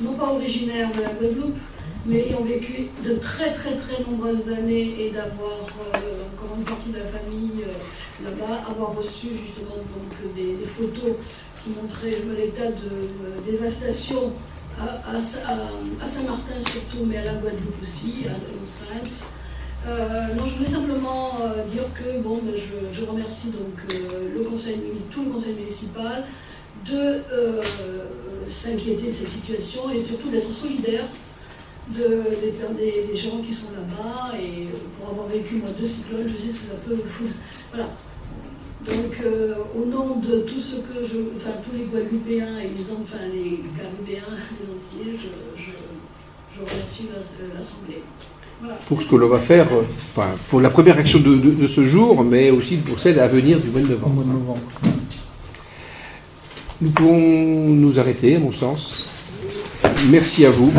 non pas originaire de la Guadeloupe, mais ayant vécu de très très très nombreuses années et d'avoir encore une partie de la famille là-bas, avoir reçu justement donc, des photos qui montraient l'état de dévastation à Saint-Martin surtout, mais à la Guadeloupe aussi, aux Saintes. Non, je voulais simplement dire que bon, ben, je remercie donc tout le conseil municipal de s'inquiéter de cette situation et surtout d'être solidaire des gens qui sont là-bas, et pour avoir vécu moi 2 cyclones, je sais ce que ça peut foutre. Voilà. Donc au nom de tout ce que tous les Guadeloupéens et les Caribéens, les Antillais, je remercie l'Assemblée. Voilà. Pour ce que l'on va faire, pour la première action de ce jour, mais aussi pour celle à venir du mois de novembre. Nous pouvons nous arrêter, à mon sens. Merci à vous.